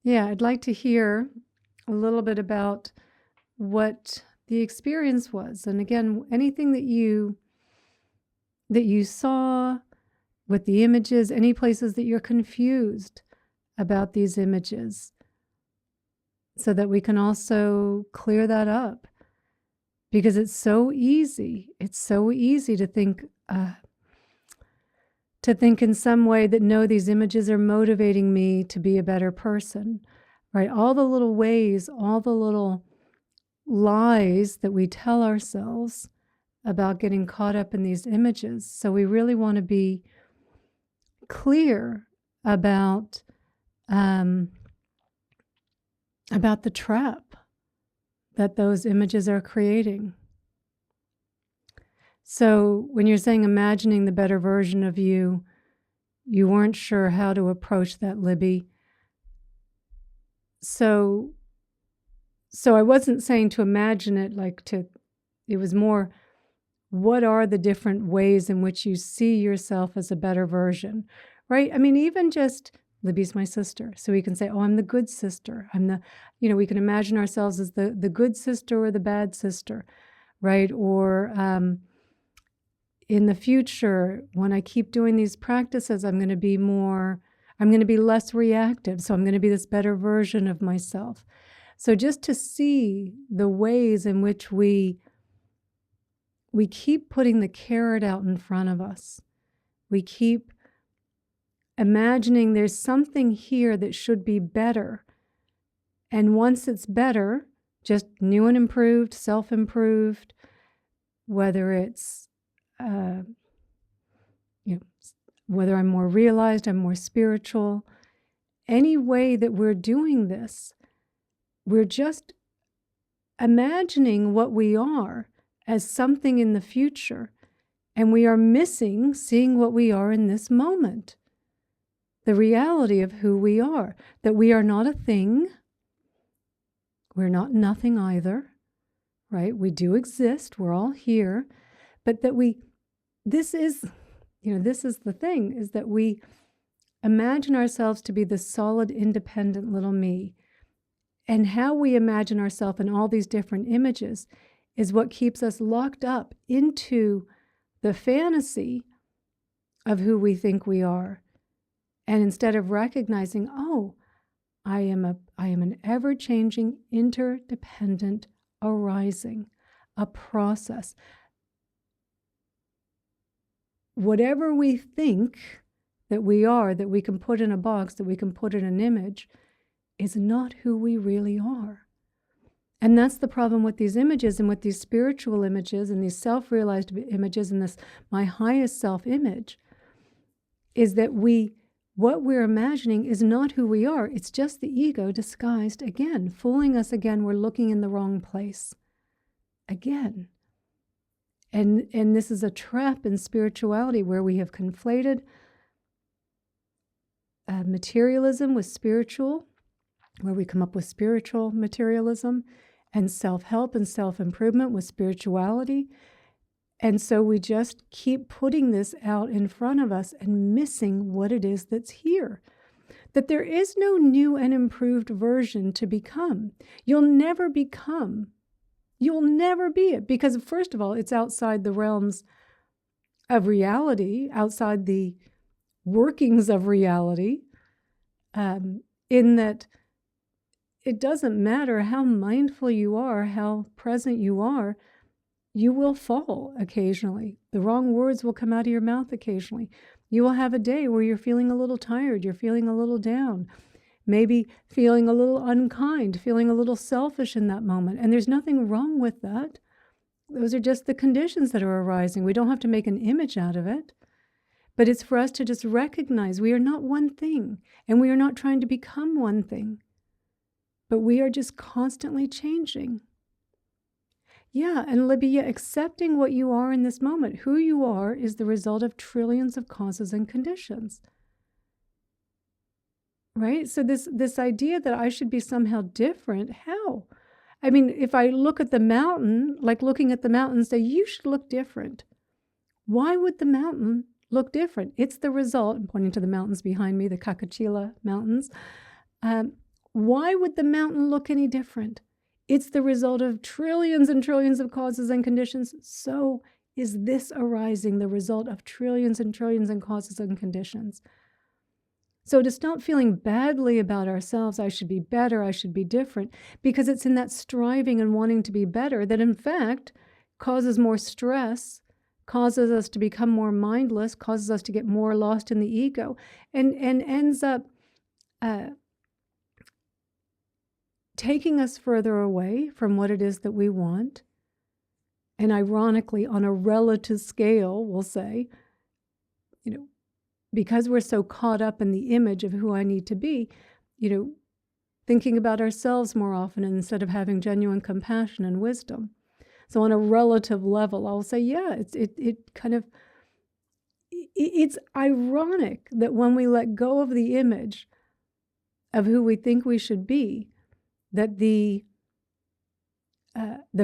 Yeah, I'd like to hear a little bit about what the experience was. And again, anything that you saw with the images, any places that you're confused about these images, so that we can also clear that up. Because it's so easy. It's so easy to think in some way that, no, these images are motivating me to be a better person, right? All the little ways, all the little lies that we tell ourselves about getting caught up in these images. So we really want to be clear about the trap that those images are creating. So when you're saying imagining the better version of you, you weren't sure how to approach that, Libby. So I wasn't saying to imagine it it was more, what are the different ways in which you see yourself as a better version, right? I mean, even just, Libby's my sister. So we can say, oh, I'm the good sister. We can imagine ourselves as the good sister or the bad sister, right? Or in the future, when I keep doing these practices, I'm going to be less reactive. So I'm going to be this better version of myself. So just to see the ways in which we keep putting the carrot out in front of us. We keep imagining there's something here that should be better. And once it's better, just new and improved, self-improved, whether it's, whether I'm more realized, I'm more spiritual, any way that we're doing this, we're just imagining what we are as something in the future, and we are missing seeing what we are in this moment. The reality of who we are, that we are not a thing, we're not nothing either, right? We do exist, we're all here, but that this is the thing, is that we imagine ourselves to be the solid, independent little me. And how we imagine ourselves in all these different images is what keeps us locked up into the fantasy of who we think we are. And instead of recognizing, oh, I am an ever-changing, interdependent arising, a process. Whatever we think that we are, that we can put in a box, that we can put in an image, is not who we really are. And that's the problem with these images and with these spiritual images and these self-realized images and this my highest self-image, is that what we're imagining is not who we are. It's just the ego disguised again, fooling us again. We're looking in the wrong place again. And this is a trap in spirituality where we have conflated materialism with spiritual, where we come up with spiritual materialism, and self-help and self-improvement with spirituality. And so we just keep putting this out in front of us and missing what it is that's here. That there is no new and improved version to become. You'll never be it, because first of all, it's outside the realms of reality, outside the workings of reality, in that it doesn't matter how mindful you are, how present you are, you will fall occasionally. The wrong words will come out of your mouth occasionally. You will have a day where you're feeling a little tired, you're feeling a little down, maybe feeling a little unkind, feeling a little selfish in that moment. And there's nothing wrong with that. Those are just the conditions that are arising. We don't have to make an image out of it. But it's for us to just recognize we are not one thing, and we are not trying to become one thing. But we are just constantly changing. Yeah, and Libby, accepting what you are in this moment. Who you are is the result of trillions of causes and conditions. Right? So this idea that I should be somehow different, how? I mean, if I look at the mountain, like looking at the mountain and say, you should look different. Why would the mountain look different? It's the result, I'm pointing to the mountains behind me, the Kakachila Mountains. why would the mountain look any different? It's the result of trillions and trillions of causes and conditions. So is this arising the result of trillions and trillions of causes and conditions? So to stop feeling badly about ourselves, I should be better, I should be different, because it's in that striving and wanting to be better that in fact causes more stress, causes us to become more mindless, causes us to get more lost in the ego, and ends up taking us further away from what it is that we want. And ironically, on a relative scale, we'll say, because we're so caught up in the image of who I need to be, thinking about ourselves more often instead of having genuine compassion and wisdom. So on a relative level, I'll say, yeah, it's ironic that when we let go of the image of who we think we should be, that the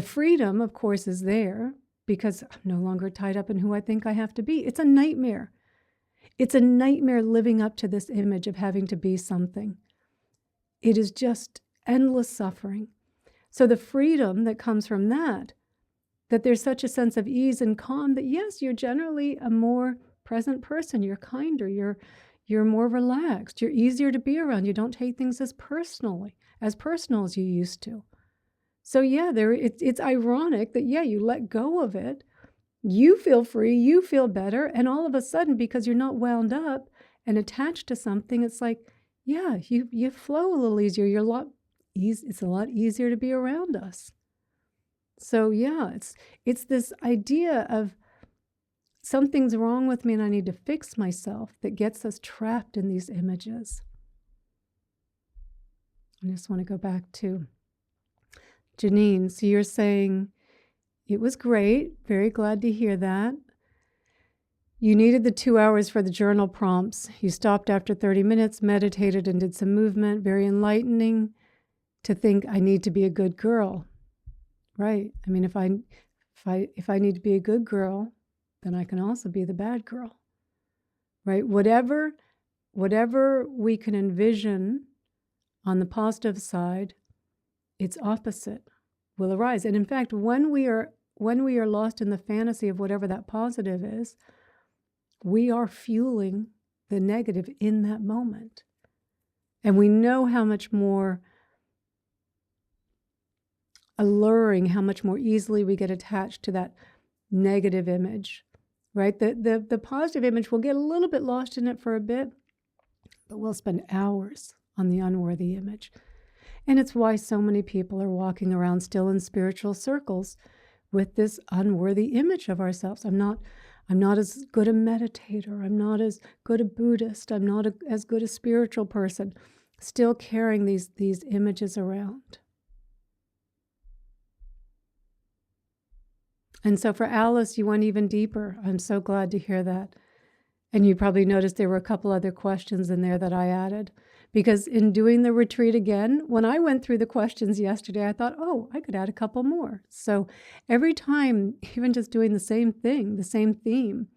freedom, of course, is there because I'm no longer tied up in who I think I have to be. It's a nightmare. It's a nightmare living up to this image of having to be something. It is just endless suffering. So the freedom that comes from that there's such a sense of ease and calm that yes, you're generally a more present person. You're kinder. You're more relaxed. You're easier to be around. You don't take things as personal as you used to. So yeah, it's ironic that you let go of it. You feel free, you feel better, and all of a sudden, because you're not wound up and attached to something, it's like, you flow a little easier. It's a lot easier to be around us. So it's this idea of something's wrong with me and I need to fix myself that gets us trapped in these images. I just want to go back to Janine. So you're saying, it was great. Very glad to hear that. You needed the 2 hours for the journal prompts. You stopped after 30 minutes, meditated, and did some movement. Very enlightening to think I need to be a good girl. Right. I mean, if I need to be a good girl, then I can also be the bad girl. Right? Whatever we can envision on the positive side, its opposite will arise. And in fact, when we are lost in the fantasy of whatever that positive is, we are fueling the negative in that moment. And we know how much more alluring, how much more easily we get attached to that negative image, right? The positive image, we'll get a little bit lost in it for a bit, but we'll spend hours on the unworthy image. And it's why so many people are walking around still in spiritual circles with this unworthy image of ourselves. I'm not as good a meditator. I'm not as good a Buddhist. I'm not as good a spiritual person. Still carrying these images around. And so for Alice, you went even deeper. I'm so glad to hear that. And you probably noticed there were a couple other questions in there that I added. Because in doing the retreat again, when I went through the questions yesterday, I thought, oh, I could add a couple more. So every time, even just doing the same thing, the same theme,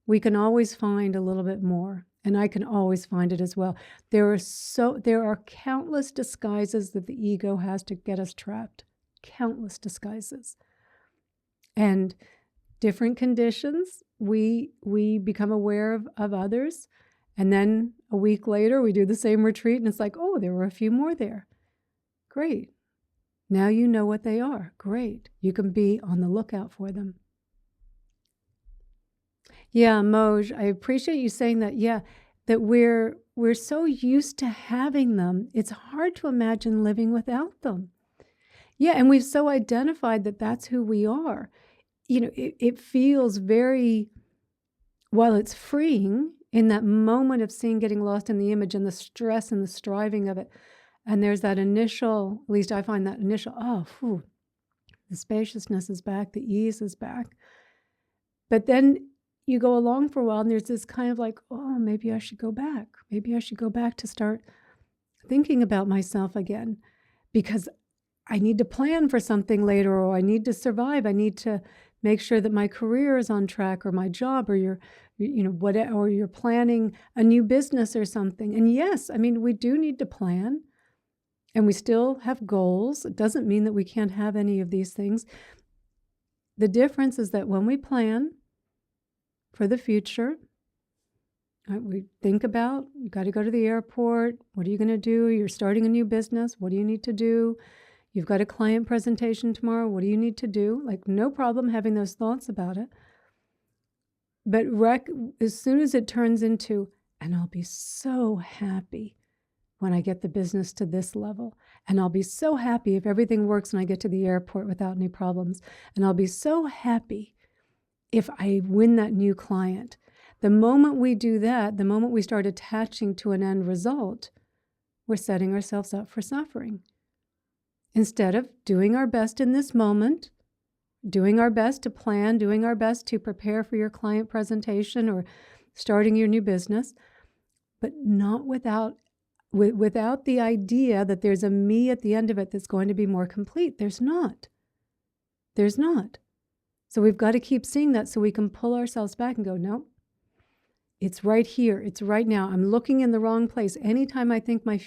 we can always find a little bit more. And I can always find it as well. There are countless disguises that the ego has to get us trapped. Countless disguises. And different conditions, we become aware of others. And then a week later, we do the same retreat, and it's like, oh, there were a few more there. Great. Now you know what they are. Great. You can be on the lookout for them. Yeah, Moj, I appreciate you saying that. Yeah, that we're so used to having them, it's hard to imagine living without them. Yeah, and we've so identified that that's who we are. It feels very, while it's freeing, in that moment of getting lost in the image and the stress and the striving of it. And there's that initial, at least I find that initial, the spaciousness is back, the ease is back. But then you go along for a while and there's this kind of like, oh, maybe I should go back. Maybe I should go back to start thinking about myself again because I need to plan for something later, or I need to survive. I need to make sure that my career is on track, or my job, or or you're planning a new business or something. And yes, I mean, we do need to plan, And we still have goals. It doesn't mean that we can't have any of these things. The difference is that when we plan for the future, we think about, you got to go to the airport. What are you going to do? You're starting a new business. What do you need to do? You've got a client presentation tomorrow. What do you need to do? Like, no problem having those thoughts about it. But as soon as it turns into, and I'll be so happy when I get the business to this level, and I'll be so happy if everything works and I get to the airport without any problems, and I'll be so happy if I win that new client. The moment we do that, the moment we start attaching to an end result, we're setting ourselves up for suffering. Instead of doing our best in this moment, doing our best to plan, doing our best to prepare for your client presentation or starting your new business, but not without the idea that there's a me at the end of it that's going to be more complete. There's not. There's not. So we've got to keep seeing that so we can pull ourselves back and go, no, it's right here. It's right now. I'm looking in the wrong place. Anytime I think my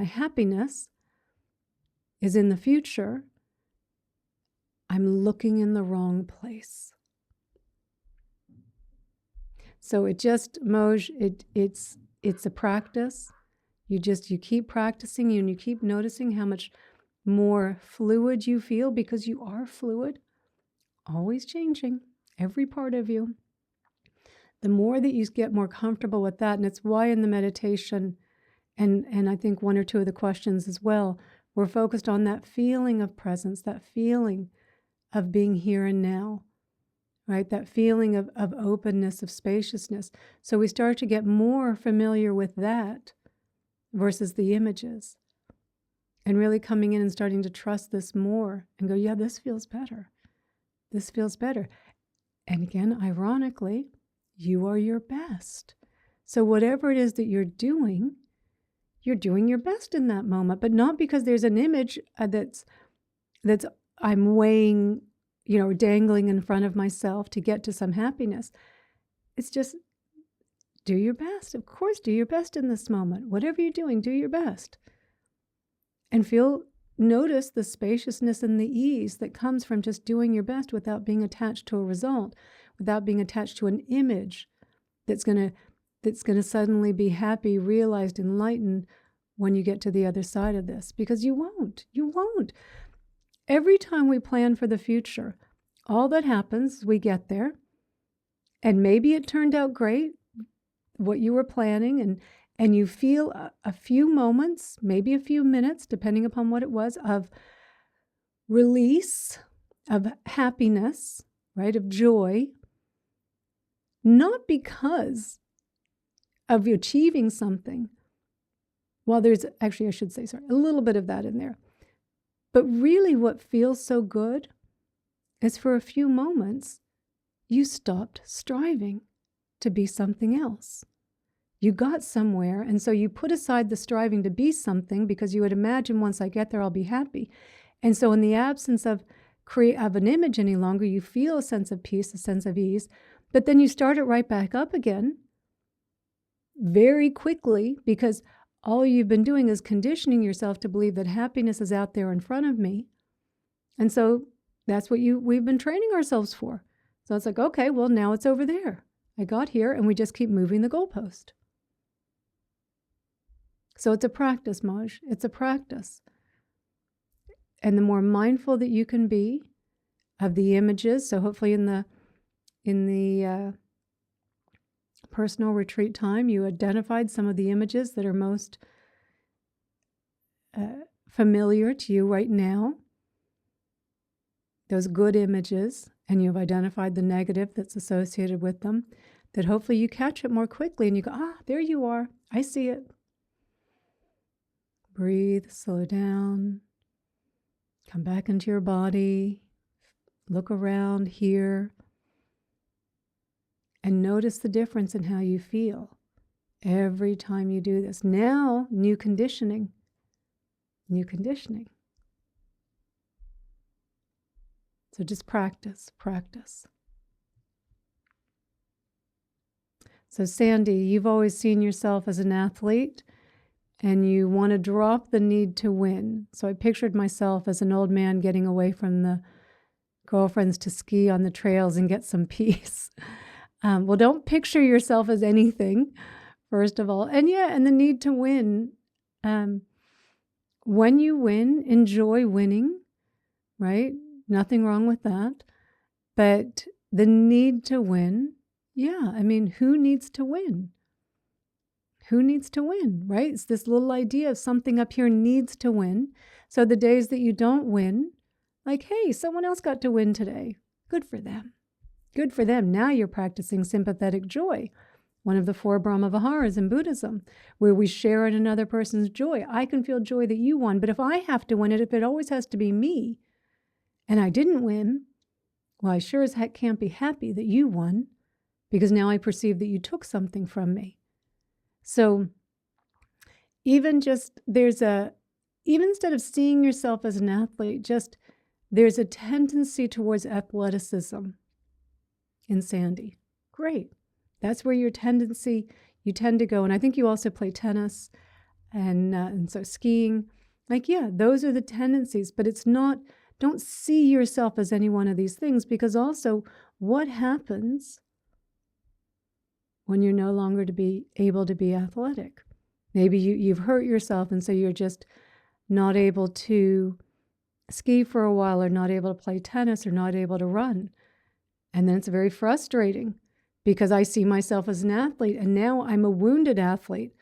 happiness is in the future, I'm looking in the wrong place. So it's a practice. You keep practicing and you keep noticing how much more fluid you feel, because you are fluid, always changing, every part of you. The more that you get more comfortable with that, and it's why in the meditation, and I think one or two of the questions as well, we're focused on that feeling of presence, that feeling of being here and now, right? That feeling of openness, of spaciousness. So we start to get more familiar with that versus the images, and really coming in and starting to trust this more and go, yeah, this feels better. This feels better. And again, ironically, you are your best. So whatever it is that you're doing your best in that moment, but not because there's an image that's I'm weighing, dangling in front of myself to get to some happiness. It's just do your best. Of course, do your best in this moment. Whatever you're doing, do your best. And notice the spaciousness and the ease that comes from just doing your best without being attached to a result, without being attached to an image that's going to suddenly be happy, realized, enlightened when you get to the other side of this. Because you won't. Every time we plan for the future, all that happens is we get there, and maybe it turned out great, what you were planning, and you feel a few moments, maybe a few minutes, depending upon what it was, of release, of happiness, right, of joy, not because of achieving something. Well, there's actually, I should say, a little bit of that in there. But really what feels so good is for a few moments, you stopped striving to be something else. You got somewhere, and so you put aside the striving to be something because you would imagine once I get there, I'll be happy. And so in the absence of an image any longer, you feel a sense of peace, a sense of ease, but then you start it right back up again very quickly, because all you've been doing is conditioning yourself to believe that happiness is out there in front of me. And so that's what we've been training ourselves for. So it's like, okay, well, now it's over there. I got here, and we just keep moving the goalpost. So it's a practice, Maj. It's a practice. And the more mindful that you can be of the images, so hopefully in the personal retreat time, you identified some of the images that are most familiar to you right now, those good images, and you've identified the negative that's associated with them, that hopefully you catch it more quickly and you go, there you are. I see it. Breathe, slow down, come back into your body, look around here, and notice the difference in how you feel every time you do this. Now, new conditioning. So just practice. So Sandy, you've always seen yourself as an athlete, and you want to drop the need to win. So I pictured myself as an old man getting away from the girlfriends to ski on the trails and get some peace. Well, don't picture yourself as anything, first of all. And the need to win. When you win, enjoy winning, right? Nothing wrong with that. But the need to win, who needs to win? Who needs to win, right? It's this little idea of something up here needs to win. So the days that you don't win, like, hey, someone else got to win today. Good for them. Good for them. Now you're practicing sympathetic joy, one of the 4 Brahma Viharas in Buddhism, where we share in another person's joy. I can feel joy that you won, but if I have to win it, if it always has to be me, and I didn't win, well, I sure as heck can't be happy that you won, because now I perceive that you took something from me. So even instead of seeing yourself as an athlete, there's a tendency towards athleticism in Sandy. Great. That's where you tend to go. And I think you also play tennis and so skiing. Those are the tendencies, but it's not, don't see yourself as any one of these things, because also what happens when you're no longer able to be athletic? Maybe you've hurt yourself, and so you're just not able to ski for a while, or not able to play tennis, or not able to run. And then it's very frustrating, because I see myself as an athlete, and now I'm a wounded athlete.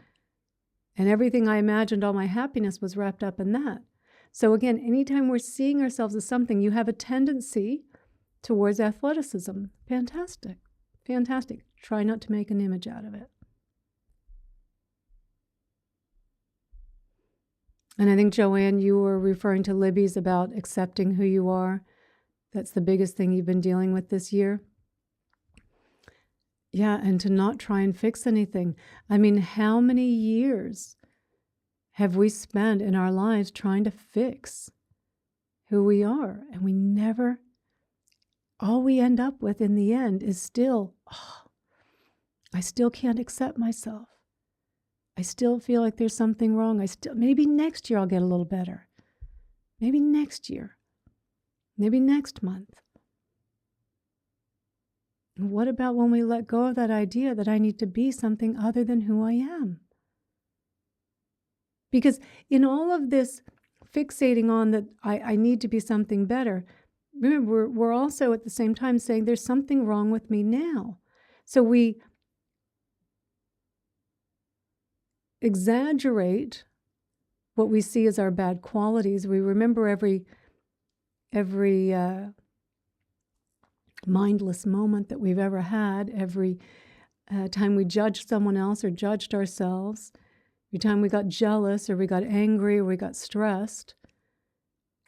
And everything I imagined, all my happiness, was wrapped up in that. So again, anytime we're seeing ourselves as something, you have a tendency towards athleticism. Fantastic. Fantastic. Try not to make an image out of it. And I think, Joanne, you were referring to Libby's about accepting who you are. That's the biggest thing you've been dealing with this year. Yeah, and to not try and fix anything. I mean, how many years have we spent in our lives trying to fix who we are? And we never, all we end up with in the end is still, I still can't accept myself. I still feel like there's something wrong. Maybe next year I'll get a little better. Maybe next year. Maybe next month. What about when we let go of that idea that I need to be something other than who I am? Because in all of this fixating on that I need to be something better, remember, we're also at the same time saying there's something wrong with me now. So we exaggerate what we see as our bad qualities. We remember every mindless moment that we've ever had, every time we judged someone else or judged ourselves, every time we got jealous or we got angry or we got stressed.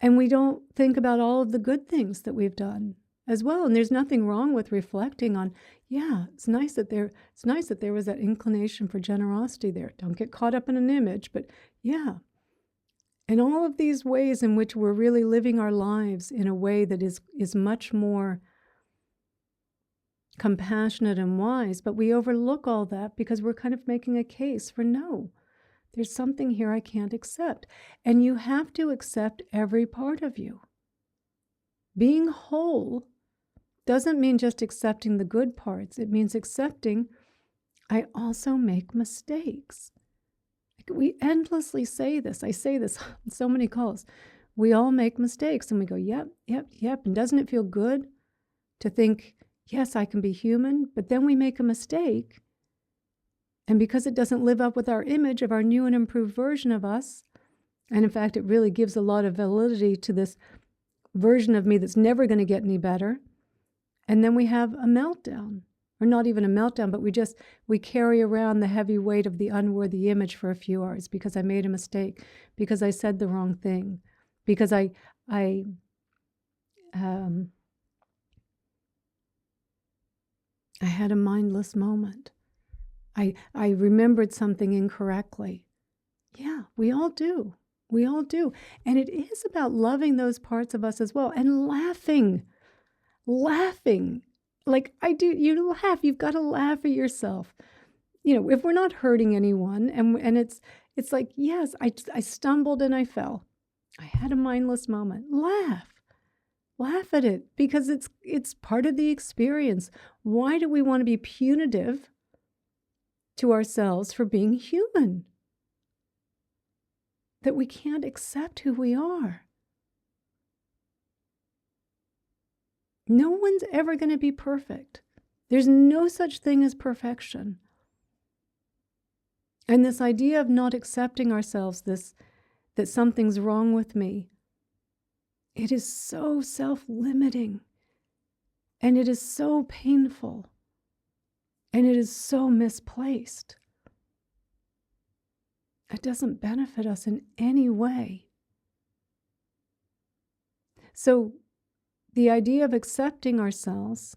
And we don't think about all of the good things that we've done as well. And there's nothing wrong with reflecting on, it's nice that there was that inclination for generosity there. Don't get caught up in an image, but and all of these ways in which we're really living our lives in a way that is much more compassionate and wise, but we overlook all that because we're kind of making a case for no. There's something here I can't accept. And you have to accept every part of you. Being whole doesn't mean just accepting the good parts. It means accepting I also make mistakes. We endlessly say this. I say this on so many calls. We all make mistakes and we go, yep. And doesn't it feel good to think, yes, I can be human, but then we make a mistake. And because it doesn't live up with our image of our new and improved version of us, and in fact, it really gives a lot of validity to this version of me that's never going to get any better. And then we have a meltdown, or not even a meltdown, but we carry around the heavy weight of the unworthy image for a few hours because I made a mistake, because I said the wrong thing, because I had a mindless moment. I remembered something incorrectly. Yeah, we all do. We all do. And it is about loving those parts of us as well and laughing. Like I do, you laugh. You've got to laugh at yourself. If we're not hurting anyone and It's like, yes, I stumbled and I fell. I had a mindless moment. Laugh at it because it's part of the experience. Why do we want to be punitive to ourselves for being human? That we can't accept who we are. No one's ever going to be perfect. There's no such thing as perfection. And this idea of not accepting ourselves, that something's wrong with me, it is so self-limiting, and it is so painful, and it is so misplaced. It doesn't benefit us in any way. So the idea of accepting ourselves,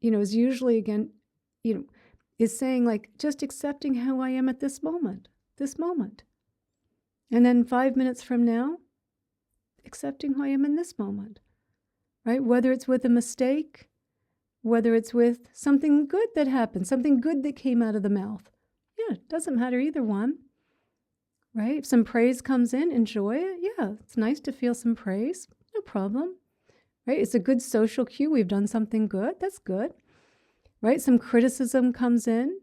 is usually, again, is saying like, just accepting how I am at this moment. And then 5 minutes from now, accepting who I am in this moment, right? Whether it's with a mistake, whether it's with something good that happened, something good that came out of the mouth. Yeah, it doesn't matter either one, right? If some praise comes in, enjoy it. Yeah, it's nice to feel some praise. No problem, right? It's a good social cue. We've done something good. That's good, right? Some criticism comes in,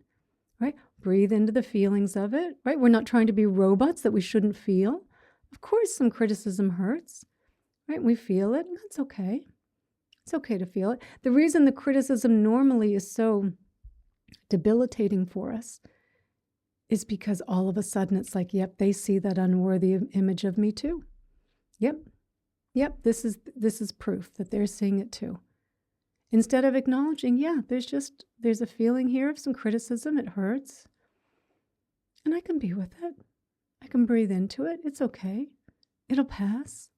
right? Breathe into the feelings of it, right? We're not trying to be robots that we shouldn't feel. Of course, some criticism hurts, right? We feel it, and that's okay. It's okay to feel it. The reason the criticism normally is so debilitating for us is because all of a sudden it's like, yep, they see that unworthy image of me too. Yep, this is proof that they're seeing it too. Instead of acknowledging, yeah, there's a feeling here of some criticism, it hurts. And I can be with it. I can breathe into it. It's okay. It'll pass.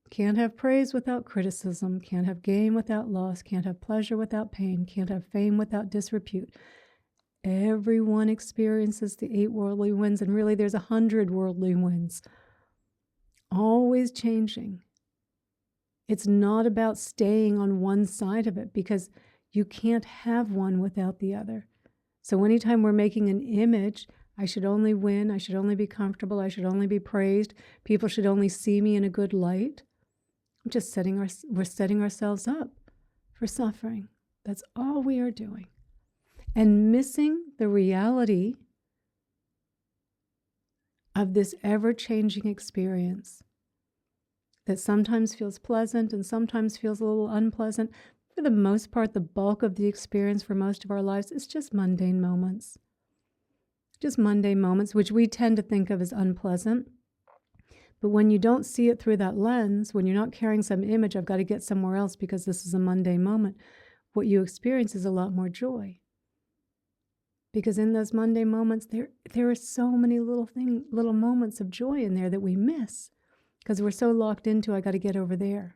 Can't have praise without criticism. Can't have gain without loss. Can't have pleasure without pain. Can't have fame without disrepute. Everyone experiences the 8 worldly winds, and really there's 100 worldly winds. Always changing. It's not about staying on one side of it, because you can't have one without the other. So anytime we're making an image, I should only win, I should only be comfortable, I should only be praised, people should only see me in a good light, we're setting ourselves up for suffering. That's all we are doing. And missing the reality of this ever-changing experience that sometimes feels pleasant and sometimes feels a little unpleasant. For the most part, the bulk of the experience for most of our lives is just mundane moments. Just mundane moments, which we tend to think of as unpleasant. But when you don't see it through that lens, when you're not carrying some image, I've got to get somewhere else because this is a mundane moment, what you experience is a lot more joy. Because in those mundane moments, there are so many little moments of joy in there that we miss because we're so locked into, I got to get over there.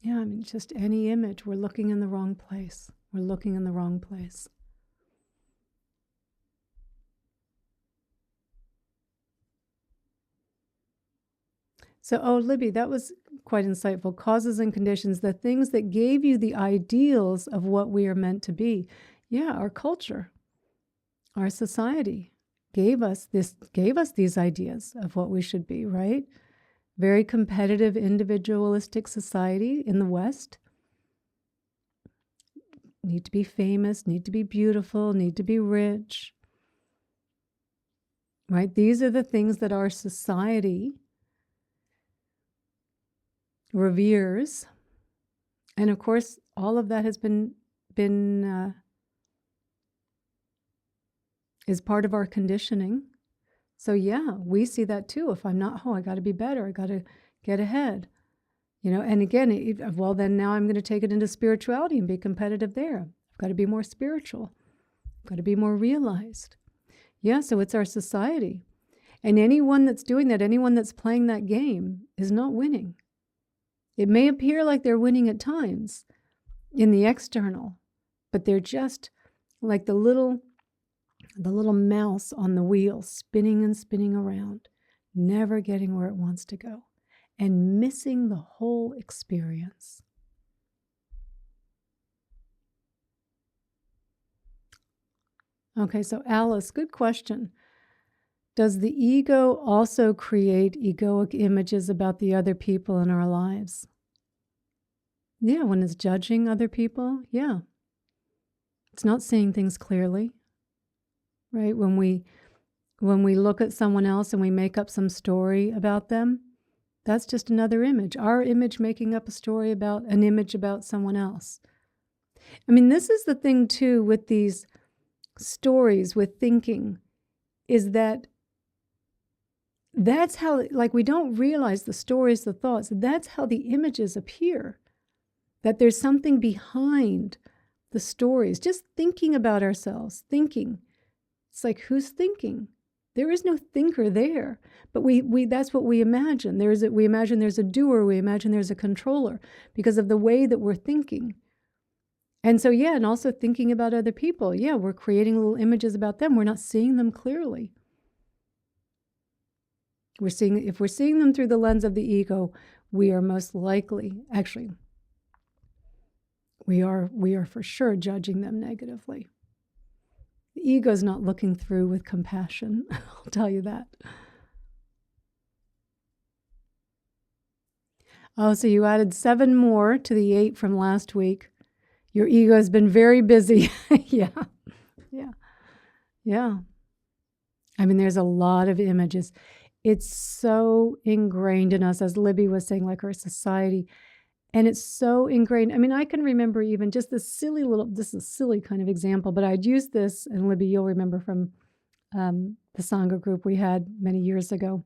Yeah, I mean, just any image, we're looking in the wrong place. We're looking in the wrong place. So, Libby, that was quite insightful. Causes and conditions, the things that gave you the ideals of what we are meant to be. Yeah, our culture, our society gave us these ideas of what we should be, right? Very competitive, individualistic society in the West. Need to be famous, need to be beautiful, need to be rich, right? These are the things that our society reveres. And of course, all of that has been is part of our conditioning. So yeah, we see that too. If I'm not, I got to be better. I got to get ahead. And again, well, then now I'm going to take it into spirituality and be competitive there. I've got to be more spiritual. I've got to be more realized. Yeah, so it's our society. And anyone that's doing that, anyone that's playing that game is not winning. It may appear like they're winning at times in the external, but they're just like the little mouse on the wheel, spinning and spinning around, never getting where it wants to go, and missing the whole experience. Okay, so Alice, good question. Does the ego also create egoic images about the other people in our lives? Yeah, when it's judging other people, yeah. It's not seeing things clearly, right? When we look at someone else and we make up some story about them, that's just another image. Our image making up a story about an image about someone else. I mean, this is the thing too with these stories, with thinking, is that that's how, like, we don't realize the stories, the thoughts, that's how the images appear, that there's something behind the stories. Just thinking about ourselves, thinking. It's like, who's thinking? There is no thinker there, but we that's what we imagine. We imagine there's a doer, we imagine there's a controller because of the way that we're thinking. And so, yeah, and also thinking about other people. Yeah, we're creating little images about them. We're not seeing them clearly. If we're seeing them through the lens of the ego, we are most likely, actually, we are for sure judging them negatively. The ego's not looking through with compassion, I'll tell you that. Oh, so you added 7 more to the 8 from last week. Your ego has been very busy. Yeah. I mean, there's a lot of images. It's so ingrained in us, as Libby was saying, like our society. And it's so ingrained. I mean, I can remember even just this is a silly kind of example, but I'd use this, and Libby, you'll remember from the Sangha group we had many years ago.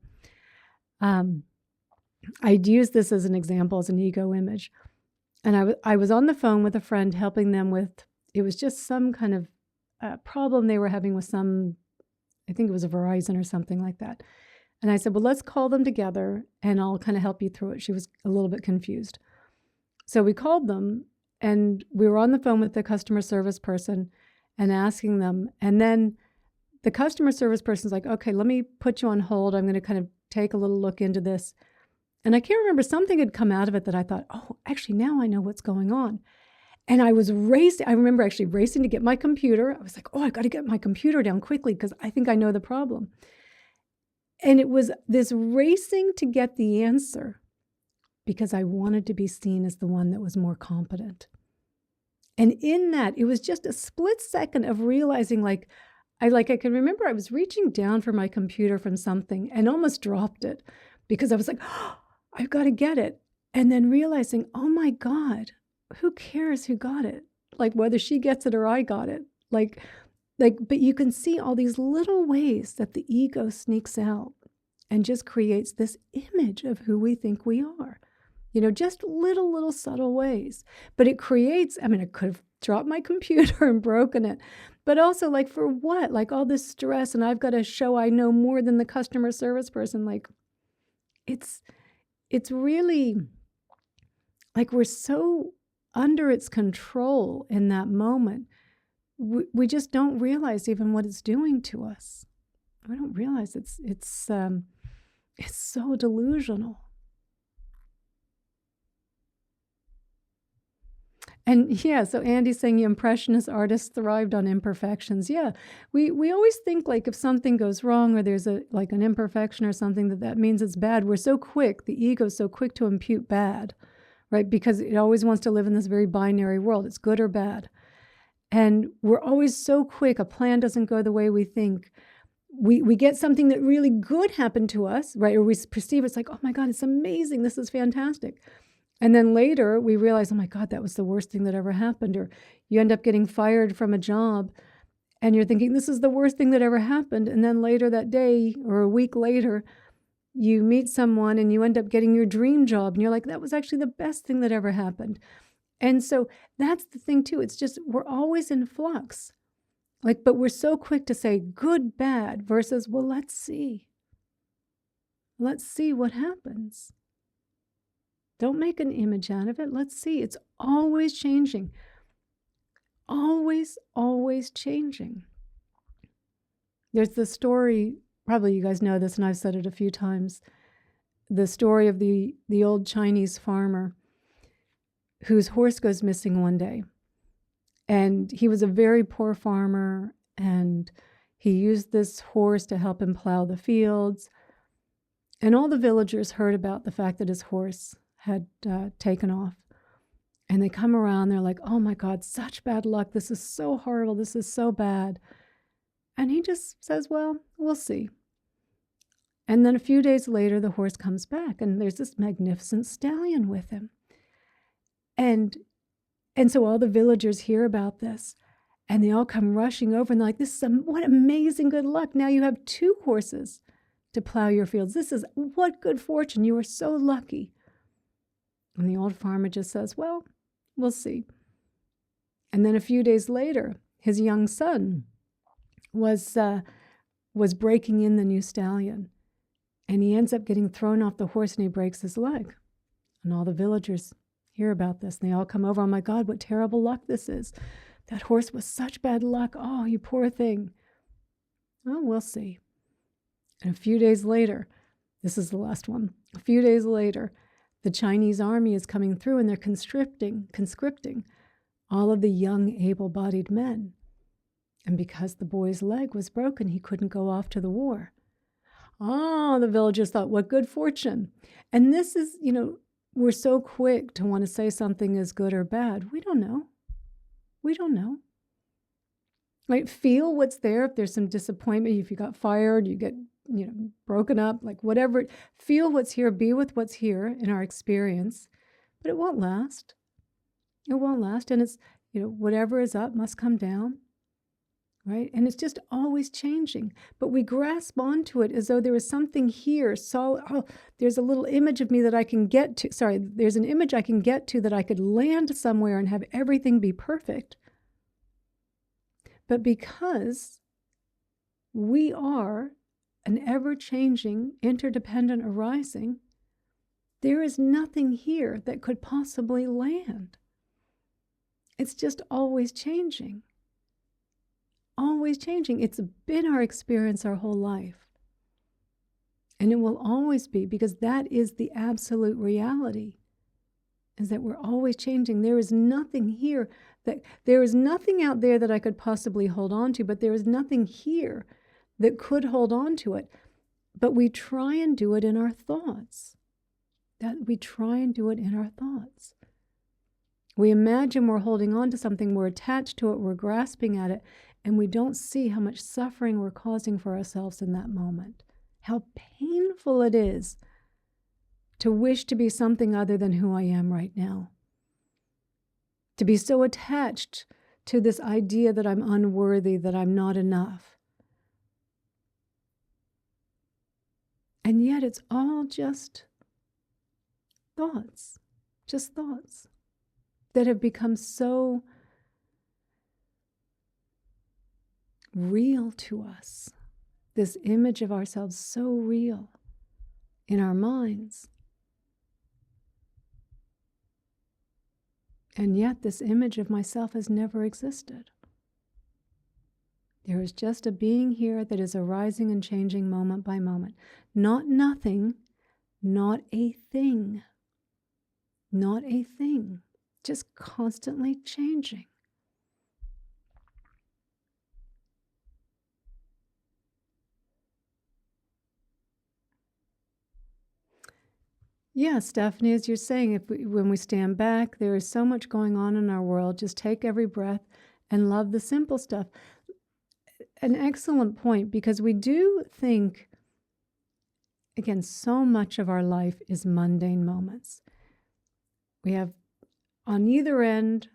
I'd use this as an example, as an ego image. And I was on the phone with a friend helping them with, it was just some kind of problem they were having with some, I think it was a Verizon or something like that. And I said, well, let's call them together and I'll kind of help you through it. She was a little bit confused. So we called them and we were on the phone with the customer service person and asking them. And then the customer service person's like, okay, let me put you on hold. I'm going to kind of take a little look into this. And I can't remember, something had come out of it that I thought, oh, actually, now I know what's going on. And I remember actually racing to get my computer. I was like, oh, I've got to get my computer down quickly because I think I know the problem. And it was this racing to get the answer because I wanted to be seen as the one that was more competent. And in that, it was just a split second of realizing, I can remember I was reaching down for my computer from something and almost dropped it because I was like, oh, I've got to get it. And then realizing, oh my God, who cares who got it? Like whether she gets it or I got it. But you can see all these little ways that the ego sneaks out and just creates this image of who we think we are. Just little subtle ways. But it creates, I could have dropped my computer and broken it. But also, for what? All this stress, and I've got to show I know more than the customer service person. It's really, we're so under its control in that moment. We just don't realize even what it's doing to us. We don't realize it's so delusional. And yeah, so Andy's saying impressionist artists thrived on imperfections. Yeah, we always think if something goes wrong or there's an imperfection or something that means it's bad. We're so quick, the ego's so quick to impute bad, right? Because it always wants to live in this very binary world. It's good or bad. And we're always so quick. A plan doesn't go the way we think. We get something that really good happened to us, right? Or we perceive it's like, oh my God, it's amazing. This is fantastic. And then later we realize, oh my God, that was the worst thing that ever happened. Or you end up getting fired from a job and you're thinking, this is the worst thing that ever happened. And then later that day or a week later, you meet someone and you end up getting your dream job. And you're like, that was actually the best thing that ever happened. And so that's the thing too. It's just, we're always in flux. But we're so quick to say good, bad versus, well, let's see. Let's see what happens. Don't make an image out of it. Let's see. It's always changing. Always, always changing. There's the story, probably you guys know this and I've said it a few times, the story of the old Chinese farmer whose horse goes missing one day. And he was a very poor farmer and he used this horse to help him plow the fields. And all the villagers heard about the fact that his horse had taken off. And they come around, they're like, oh my God, such bad luck. This is so horrible. This is so bad. And he just says, well, we'll see. And then a few days later, the horse comes back, and there's this magnificent stallion with him. And so all the villagers hear about this, and they all come rushing over, and they're like, what amazing good luck. Now you have 2 horses to plow your fields. What good fortune. You are so lucky. And the old farmer just says, well, we'll see. And then a few days later, his young son was breaking in the new stallion. And he ends up getting thrown off the horse, and he breaks his leg. And all the villagers hear about this, and they all come over. Oh my God, what terrible luck this is. That horse was such bad luck. Oh, you poor thing. Well, we'll see. And a few days later, this is the last one. A few days later, the Chinese army is coming through, and they're conscripting all of the young, able-bodied men. And because the boy's leg was broken, he couldn't go off to the war. Oh, the villagers thought, what good fortune. And this is, we're so quick to want to say something is good or bad. We don't know. We don't know. Right? Feel what's there. If there's some disappointment, if you got fired, you get, broken up, like whatever. Feel what's here. Be with what's here in our experience. But it won't last. It won't last. And it's, whatever is up must come down. Right? And it's just always changing. But we grasp onto it as though there is something here. There's a little image of me that I can get to. Sorry, there's an image I can get to that I could land somewhere and have everything be perfect. But because we are an ever-changing, interdependent arising, there is nothing here that could possibly land. It's just always changing. Always changing. It's been our experience our whole life. And it will always be, because that is the absolute reality, is that we're always changing. There is nothing here there is nothing out there that I could possibly hold on to, but there is nothing here that could hold on to it. But we try and do it in our thoughts. We try and do it in our thoughts. We imagine we're holding on to something, we're attached to it, we're grasping at it, and we don't see how much suffering we're causing for ourselves in that moment. How painful it is to wish to be something other than who I am right now. To be so attached to this idea that I'm unworthy, that I'm not enough. And yet it's all just thoughts that have become so real to us. This image of ourselves so real in our minds. And yet this image of myself has never existed. There is just a being here that is arising and changing moment by moment. Not nothing, not a thing. Not a thing. Just constantly changing. Yeah, Stephanie, as you're saying, when we stand back, there is so much going on in our world. Just take every breath and love the simple stuff. An excellent point, because we do think, again, so much of our life is mundane moments. We have on either end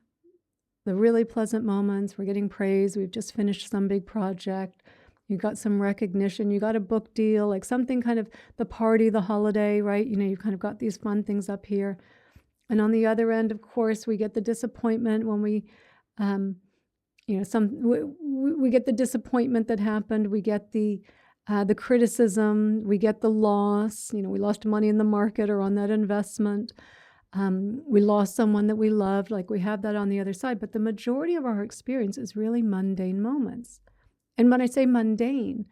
the really pleasant moments. We're getting praise. We've just finished some big project. You got some recognition, you got a book deal, like something kind of the party, the holiday, right? You've kind of got these fun things up here. And on the other end, of course, we get the disappointment when we get the disappointment that happened. We get the criticism, we get the loss. We lost money in the market or on that investment. We lost someone that we loved, like we have that on the other side. But the majority of our experience is really mundane moments. And when I say mundane,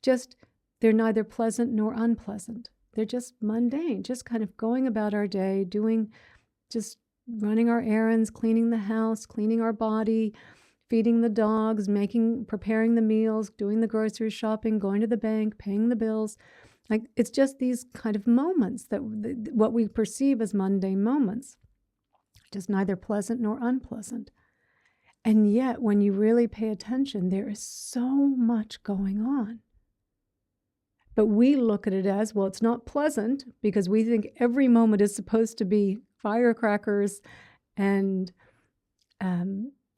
they're neither pleasant nor unpleasant. They're just mundane, just kind of going about our day, just running our errands, cleaning the house, cleaning our body, feeding the dogs, preparing the meals, doing the grocery shopping, going to the bank, paying the bills. Like, it's just these kind of moments that what we perceive as mundane moments, just neither pleasant nor unpleasant. And yet, when you really pay attention, there is so much going on. But we look at it as, well, it's not pleasant because we think every moment is supposed to be firecrackers and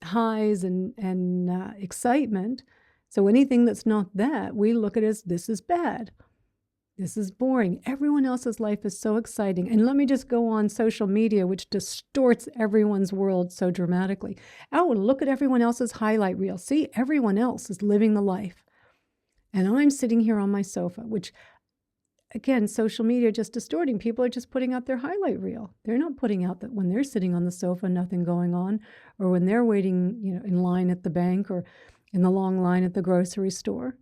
highs and excitement. So anything that's not that, we look at it as, this is bad. This is boring. Everyone else's life is so exciting. And let me just go on social media, which distorts everyone's world so dramatically. Oh, look at everyone else's highlight reel. See, everyone else is living the life. And I'm sitting here on my sofa, which, again, social media just distorting. People are just putting out their highlight reel. They're not putting out that when they're sitting on the sofa, nothing going on, or when they're waiting, in line at the bank or in the long line at the grocery store,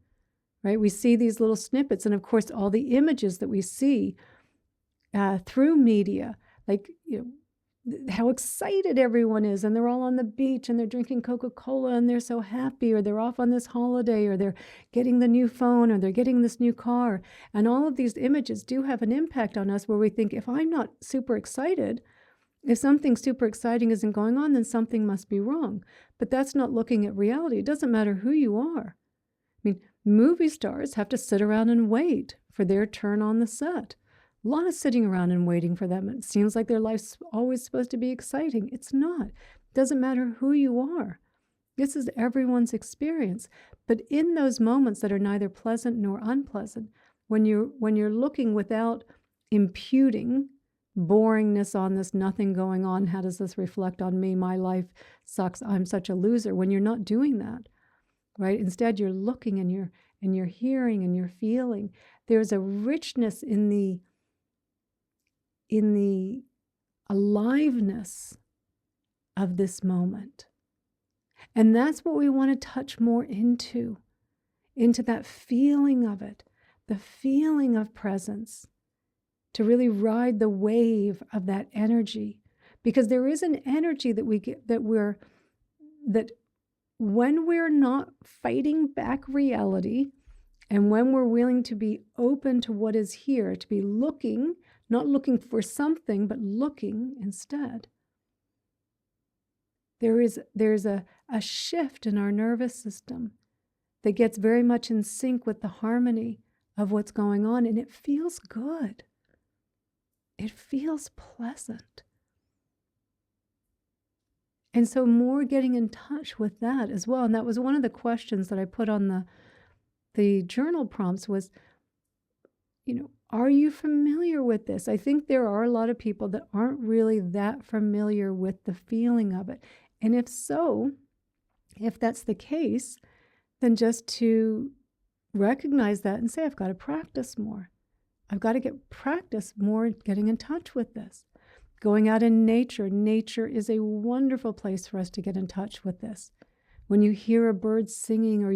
right? We see these little snippets. And of course, all the images that we see through media, like, how excited everyone is, and they're all on the beach and they're drinking Coca-Cola and they're so happy, or they're off on this holiday, or they're getting the new phone, or they're getting this new car. And all of these images do have an impact on us where we think, if I'm not super excited, if something super exciting isn't going on, then something must be wrong. But that's not looking at reality. It doesn't matter who you are. I mean, movie stars have to sit around and wait for their turn on the set. A lot of sitting around and waiting for them. It seems like their life's always supposed to be exciting. It's not. It doesn't matter who you are. This is everyone's experience. But in those moments that are neither pleasant nor unpleasant, when you're looking without imputing boringness on this, nothing going on, how does this reflect on me? My life sucks. I'm such a loser. When you're not doing that, right? Instead, you're looking and you're hearing and you're feeling. There's a richness in the aliveness of this moment. And that's what we want to touch more into that feeling of it, the feeling of presence, to really ride the wave of that energy. Because there is an energy that we get, that when we're not fighting back reality, and when we're willing to be open to what is here, to be looking, not looking for something, but looking instead, there's a shift in our nervous system that gets very much in sync with the harmony of what's going on, and it feels good. It feels pleasant. And so more getting in touch with that as well. And that was one of the questions that I put on the journal prompts was, are you familiar with this? I think there are a lot of people that aren't really that familiar with the feeling of it. And if so, if that's the case, then just to recognize that and say, I've got to practice more. I've got to practice more getting in touch with this. Going out in nature. Nature is a wonderful place for us to get in touch with this. When you hear a bird singing, or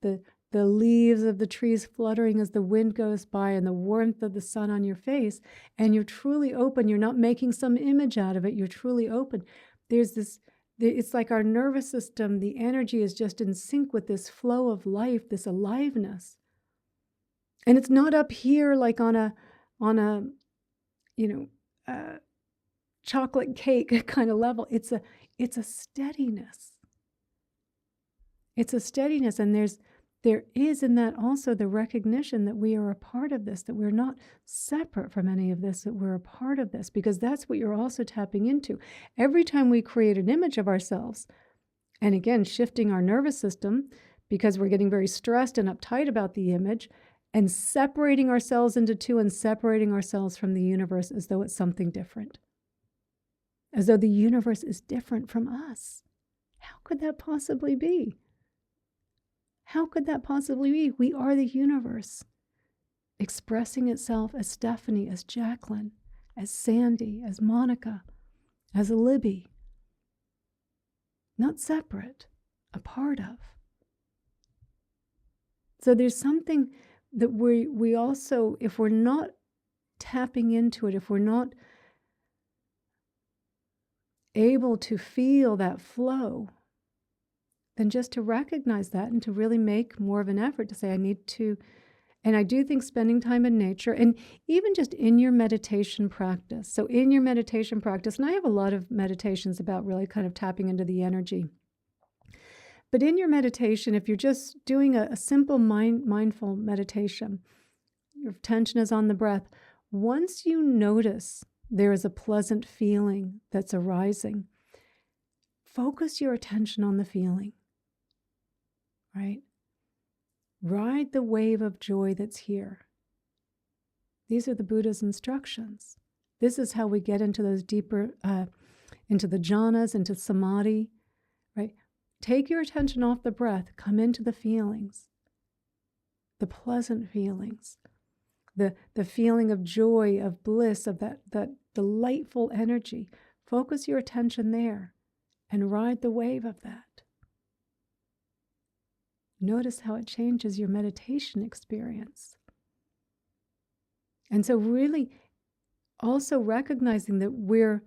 the leaves of the trees fluttering as the wind goes by, and the warmth of the sun on your face, and you're truly open, you're not making some image out of it, you're truly open. It's like our nervous system, the energy is just in sync with this flow of life, this aliveness. And it's not up here like on a chocolate cake kind of level. It's a steadiness. It's a steadiness, and there is in that also the recognition that we are a part of this, that we're not separate from any of this, that we're a part of this, because that's what you're also tapping into. Every time we create an image of ourselves, and again, shifting our nervous system because we're getting very stressed and uptight about the image, and separating ourselves into two and separating ourselves from the universe as though it's something different, as though the universe is different from us. How could that possibly be? How could that possibly be? We are the universe, expressing itself as Stephanie, as Jacqueline, as Sandy, as Monica, as Libby. Not separate, a part of. So there's something that we also, if we're not tapping into it, if we're not able to feel that flow, then just to recognize that and to really make more of an effort to say, I need to. And I do think spending time in nature, and even just in your meditation practice. So in your meditation practice, and I have a lot of meditations about really kind of tapping into the energy. But in your meditation, if you're just doing a simple mindful meditation, your attention is on the breath. Once you notice there is a pleasant feeling that's arising, focus your attention on the feeling, right? Ride the wave of joy that's here. These are the Buddha's instructions. This is how we get into those deeper, into the jhanas, into samadhi, right? Take your attention off the breath, come into the feelings, the pleasant feelings, the feeling of joy, of bliss, of that delightful energy. Focus your attention there and ride the wave of that. Notice how it changes your meditation experience. And so really also recognizing that we're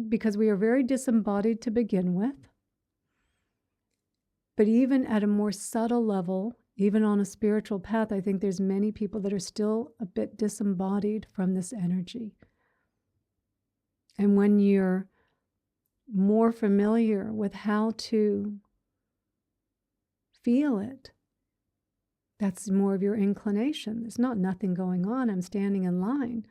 because we are very disembodied to begin with, but even at a more subtle level, even on a spiritual path, I think there's many people that are still a bit disembodied from this energy. And when you're more familiar with how to feel it, that's more of your inclination. There's not nothing going on. I'm standing in line.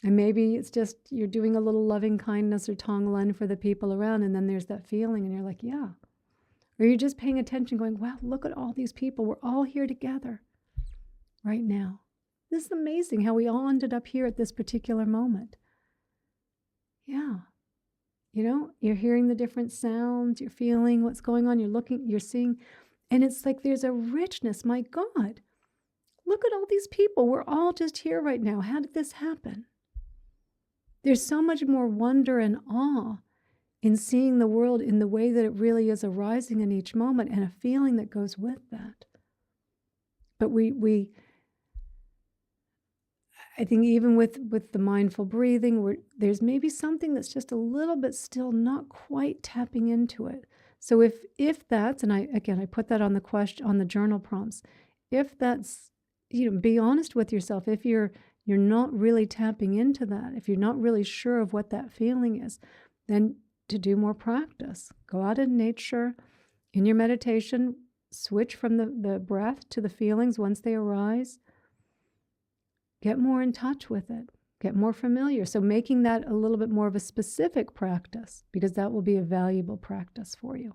And maybe it's just you're doing a little loving kindness or tonglen for the people around, and then there's that feeling, and you're like, yeah. Or you're just paying attention going, wow, look at all these people. We're all here together right now. This is amazing how we all ended up here at this particular moment. Yeah. You know, you're hearing the different sounds, you're feeling what's going on, you're looking, you're seeing, and it's like there's a richness. My God, look at all these people. We're all just here right now. How did this happen? There's so much more wonder and awe in seeing the world in the way that it really is arising in each moment, and a feeling that goes with that. But I think even with the mindful breathing, there's maybe something that's just a little bit still not quite tapping into it. So if that's, and I put that on the question, on the journal prompts, if that's, be honest with yourself. If you're not really tapping into that, if you're not really sure of what that feeling is, then to do more practice. Go out in nature, in your meditation, switch from the breath to the feelings once they arise. Get more in touch with it. Get more familiar. So making that a little bit more of a specific practice, because that will be a valuable practice for you.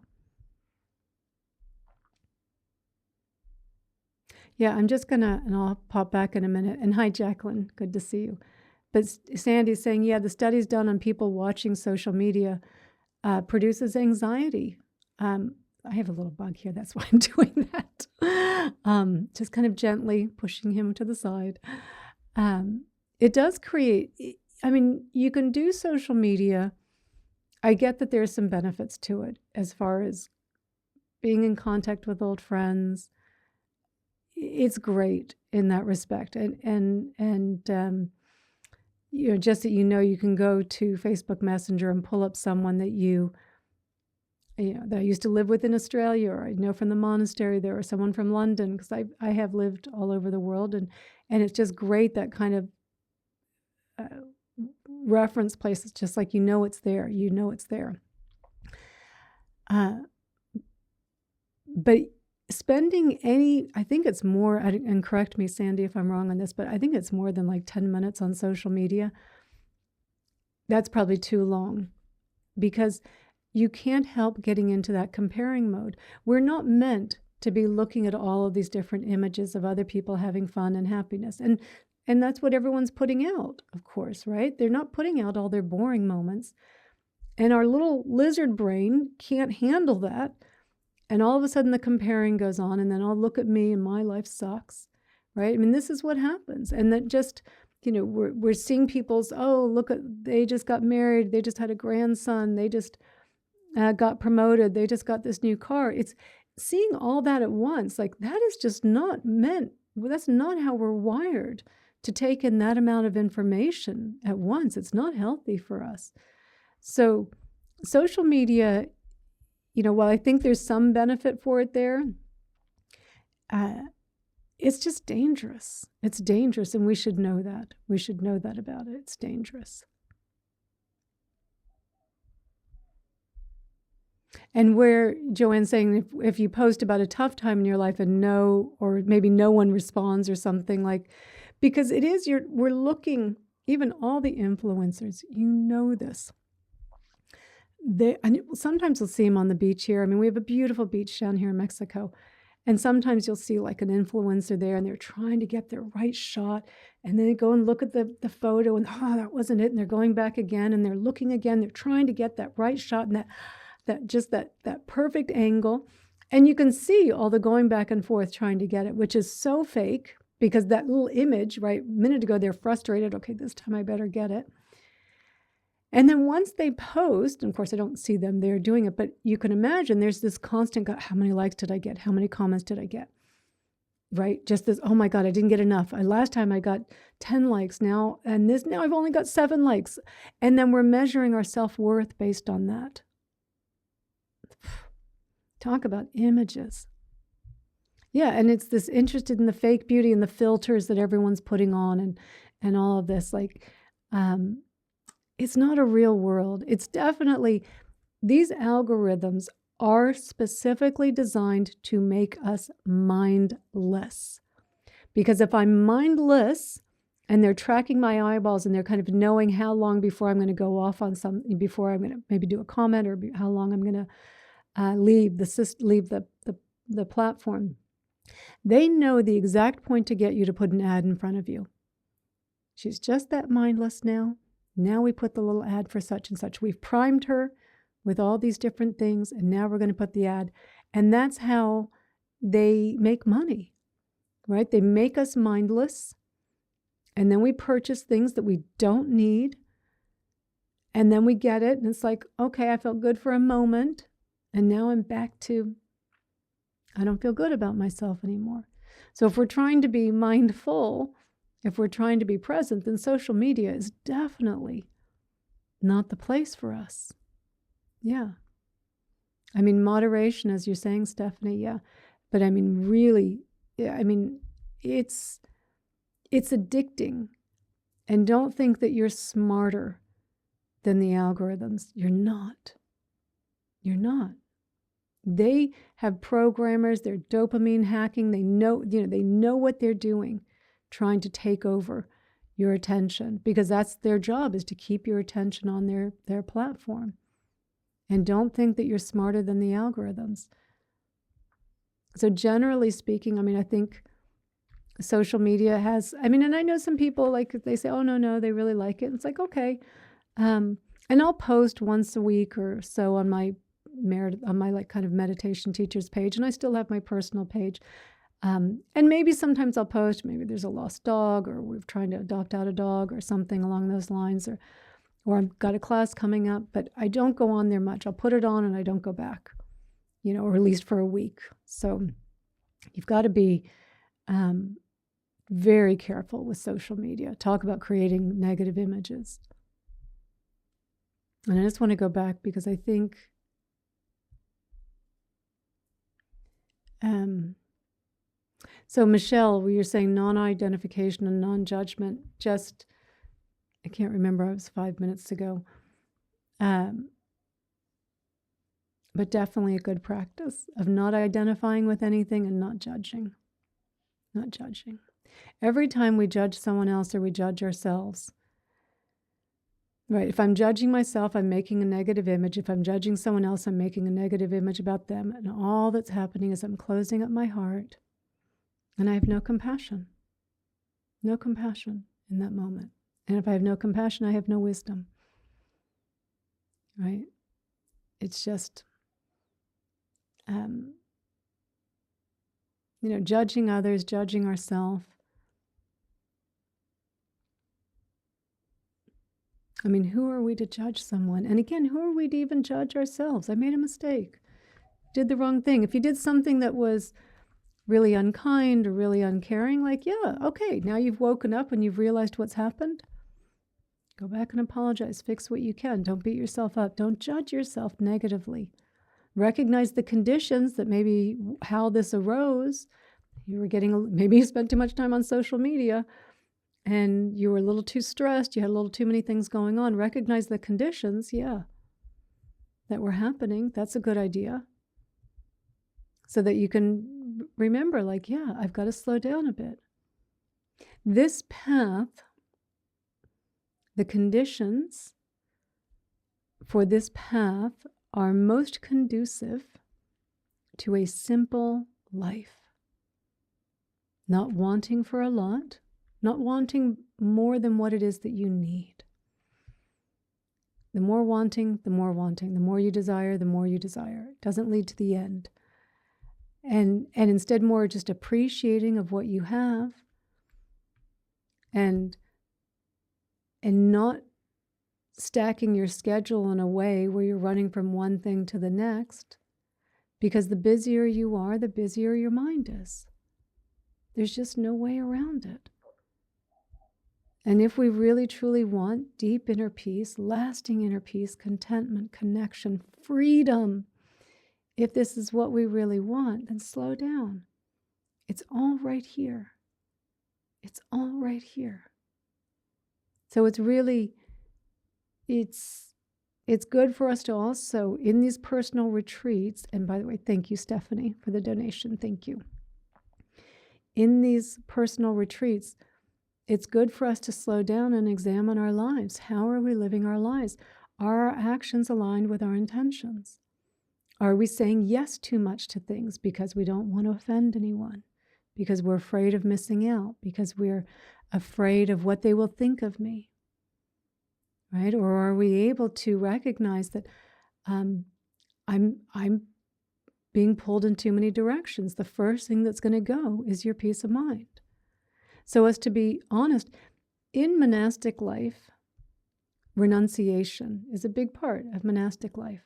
Yeah, I'm just going to, and I'll pop back in a minute. And hi, Jacqueline. Good to see you. But Sandy's saying, yeah, the studies done on people watching social media produces anxiety. I have a little bug here. That's why I'm doing that. Just kind of gently pushing him to the side. It does create, I mean, you can do social media. I get that there's some benefits to it as far as being in contact with old friends. It's great in that respect. And just that you can go to Facebook Messenger and pull up someone that that I used to live with in Australia, or I know from the monastery there, or someone from London, because I have lived all over the world, and it's just great, that kind of reference place. It's just like it's there, it's there. But spending I think it's more, and correct me, Sandy, if I'm wrong on this, but I think it's more than like 10 minutes on social media. That's probably too long, because you can't help getting into that comparing mode. We're not meant to be looking at all of these different images of other people having fun and happiness. And that's what everyone's putting out, of course, right? They're not putting out all their boring moments. And our little lizard brain can't handle that. And all of a sudden the comparing goes on, and then I'll look at me and my life sucks, right? I mean, this is what happens. And that just, we're seeing people's, they just got married, they just had a grandson, they just got promoted, they just got this new car. It's seeing all that at once. Like, that is just not meant, that's not how we're wired to take in that amount of information at once. It's not healthy for us. So social media, while I think there's some benefit for it there, it's just dangerous. It's dangerous, and we should know that. We should know that about it. It's dangerous. And where Joanne's saying if you post about a tough time in your life and or maybe no one responds or something, like, because it is we're looking, even all the influencers, this. And sometimes you'll see them on the beach here. I mean, we have a beautiful beach down here in Mexico. And sometimes you'll see like an influencer there and they're trying to get their right shot. And then they go and look at the photo and, that wasn't it. And they're going back again and they're looking again. They're trying to get that right shot and that perfect angle. And you can see all the going back and forth trying to get it, which is so fake because that little image, right, a minute ago, they're frustrated. Okay, this time I better get it. And then once they post, and of course I don't see them there doing it, but you can imagine there's this constant, how many likes did I get? How many comments did I get? Right? Just this, oh my God, I didn't get enough. Last time I got 10 likes now, and now I've only got 7 likes. And then we're measuring our self-worth based on that. Talk about images. Yeah, and it's this interested in the fake beauty and the filters that everyone's putting on and all of this. Like, it's not a real world. It's definitely, these algorithms are specifically designed to make us mindless. Because if I'm mindless and they're tracking my eyeballs and they're kind of knowing how long before I'm going to go off on something, before I'm going to maybe do a comment or how long I'm going to leave the platform, they know the exact point to get you to put an ad in front of you. She's just that mindless now. Now we put the little ad for such and such. We've primed her with all these different things, and now we're going to put the ad. And that's how they make money, right? They make us mindless, and then we purchase things that we don't need, and then we get it, and it's like, okay, I felt good for a moment, and now I'm back to, I don't feel good about myself anymore. So if we're trying to be mindful, if we're trying to be present, then social media is definitely not the place for us. Yeah. I mean, moderation, as you're saying, Stephanie, yeah. But I mean, really, yeah, I mean, it's addicting. And don't think that you're smarter than the algorithms. You're not. You're not. They have programmers, they're dopamine hacking, they know what they're doing, trying to take over your attention, because that's their job, is to keep your attention on their platform. And don't think that you're smarter than the algorithms. So generally speaking, I mean, I think social media has, I mean, and I know some people, like, they say, oh, no, they really like it. And it's like, okay. And I'll post once a week or so on my like kind of meditation teachers page, and I still have my personal page. And maybe sometimes I'll post, maybe there's a lost dog, or we're trying to adopt out a dog or something along those lines, or I've got a class coming up, but I don't go on there much. I'll put it on and I don't go back, or at least for a week. So you've got to be very careful with social media. Talk about creating negative images. And I just want to go back because I think so Michelle, where you're saying non-identification and non-judgment, I can't remember, it was 5 minutes ago. But definitely a good practice of not identifying with anything and not judging. Not judging. Every time we judge someone else or we judge ourselves, right? If I'm judging myself, I'm making a negative image. If I'm judging someone else, I'm making a negative image about them. And all that's happening is I'm closing up my heart and I have no compassion. No compassion in that moment. And if I have no compassion, I have no wisdom. Right? It's just, judging others, judging ourselves. I mean, who are we to judge someone? And again, who are we to even judge ourselves? I made a mistake. Did the wrong thing. If you did something that was really unkind or really uncaring, like, yeah, okay, now you've woken up and you've realized what's happened. Go back and apologize. Fix what you can. Don't beat yourself up. Don't judge yourself negatively. Recognize the conditions that maybe how this arose. You were maybe you spent too much time on social media and you were a little too stressed. You had a little too many things going on. Recognize the conditions, that were happening. That's a good idea. So that you can remember, like, I've got to slow down a bit. This path, the conditions for this path are most conducive to a simple life. Not wanting for a lot, not wanting more than what it is that you need. The more wanting, the more wanting. The more you desire, the more you desire. It doesn't lead to the end. And instead more just appreciating of what you have and not stacking your schedule in a way where you're running from one thing to the next, because the busier you are, the busier your mind is. There's just no way around it. And if we really truly want deep inner peace, lasting inner peace, contentment, connection, freedom, if this is what we really want, then slow down. It's all right here. It's all right here. So it's really, it's good for us to also, in these personal retreats, and by the way, thank you, Stephanie, for the donation. Thank you. In these personal retreats, it's good for us to slow down and examine our lives. How are we living our lives? Are our actions aligned with our intentions? Are we saying yes too much to things because we don't want to offend anyone? Because we're afraid of missing out? Because we're afraid of what they will think of me? Right? Or are we able to recognize that I'm being pulled in too many directions? The first thing that's going to go is your peace of mind. So as to be honest, in monastic life, renunciation is a big part of monastic life.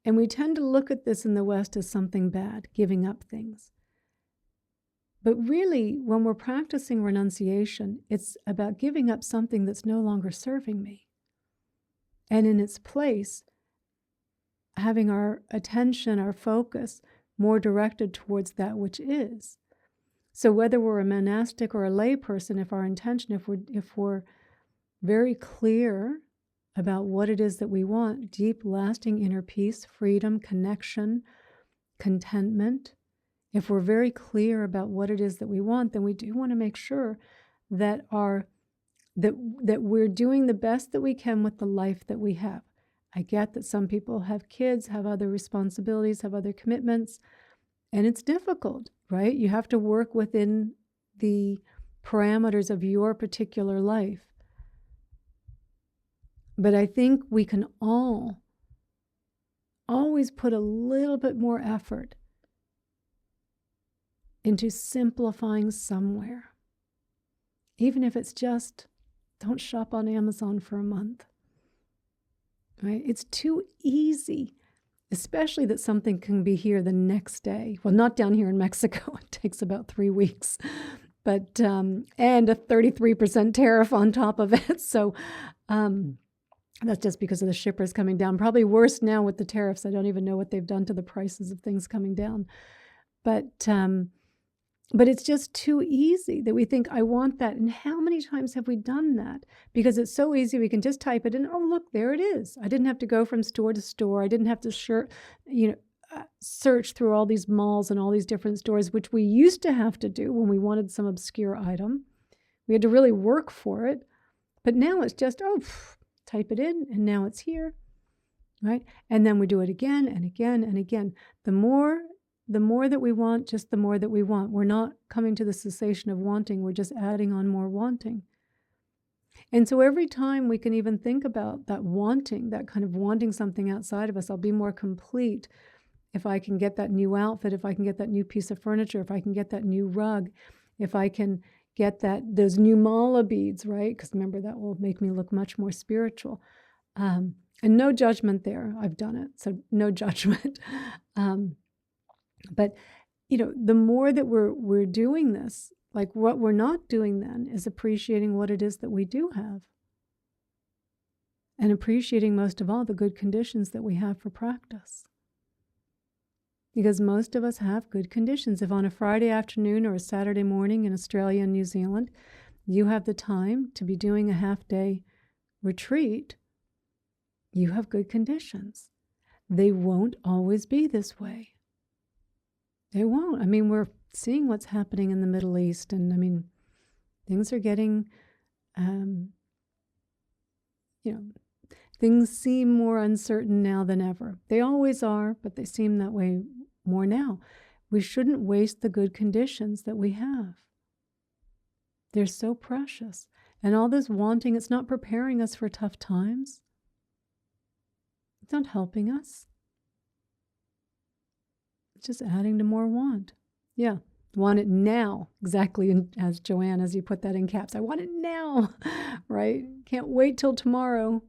And we tend to look at this in the West as something bad, giving up things. But really, when we're practicing renunciation, it's about giving up something that's no longer serving me. And in its place, having our attention, our focus, more directed towards that which is. So whether we're a monastic or a lay person, if our intention, if we're very clear about what it is that we want, deep, lasting inner peace, freedom, connection, contentment, if we're very clear about what it is that we want, then we do want to make sure that that we're doing the best that we can with the life that we have. I get that some people have kids, have other responsibilities, have other commitments, and it's difficult, right? You have to work within the parameters of your particular life. But I think we can all always put a little bit more effort into simplifying somewhere. Even if it's just, don't shop on Amazon for a month. Right? It's too easy, especially that something can be here the next day. Well, not down here in Mexico. It takes about 3 weeks. But, and a 33% tariff on top of it. So that's just because of the shippers coming down. Probably worse now with the tariffs. I don't even know what they've done to the prices of things coming down. But it's just too easy that we think, I want that. And how many times have we done that? Because it's so easy, we can just type it in. Oh, look, there it is. I didn't have to go from store to store. I didn't have to search through all these malls and all these different stores, which we used to have to do when we wanted some obscure item. We had to really work for it. But now it's just, type it in, and now it's here, right? And then we do it again and again and again. The more that we want, just the more that we want. We're not coming to the cessation of wanting. We're just adding on more wanting. And so every time we can even think about that wanting, that kind of wanting something outside of us, I'll be more complete if I can get that new outfit, if I can get that new piece of furniture, if I can get that new rug, if I can get those new mala beads, right? Because remember, that will make me look much more spiritual. And no judgment there. I've done it, so no judgment. But, the more that we're doing this, like what we're not doing then is appreciating what it is that we do have. and appreciating most of all the good conditions that we have for practice. Because most of us have good conditions. If on a Friday afternoon or a Saturday morning in Australia and New Zealand, you have the time to be doing a half-day retreat, you have good conditions. They won't always be this way. They won't. I mean, we're seeing what's happening in the Middle East, and I mean, things are getting, things seem more uncertain now than ever. They always are, but they seem that way more now. We shouldn't waste the good conditions that we have. They're so precious. And all this wanting, it's not preparing us for tough times. It's not helping us. It's just adding to more want. Yeah, want it now. Exactly as Joanne, as you put that in caps. I want it now, right? Can't wait till tomorrow.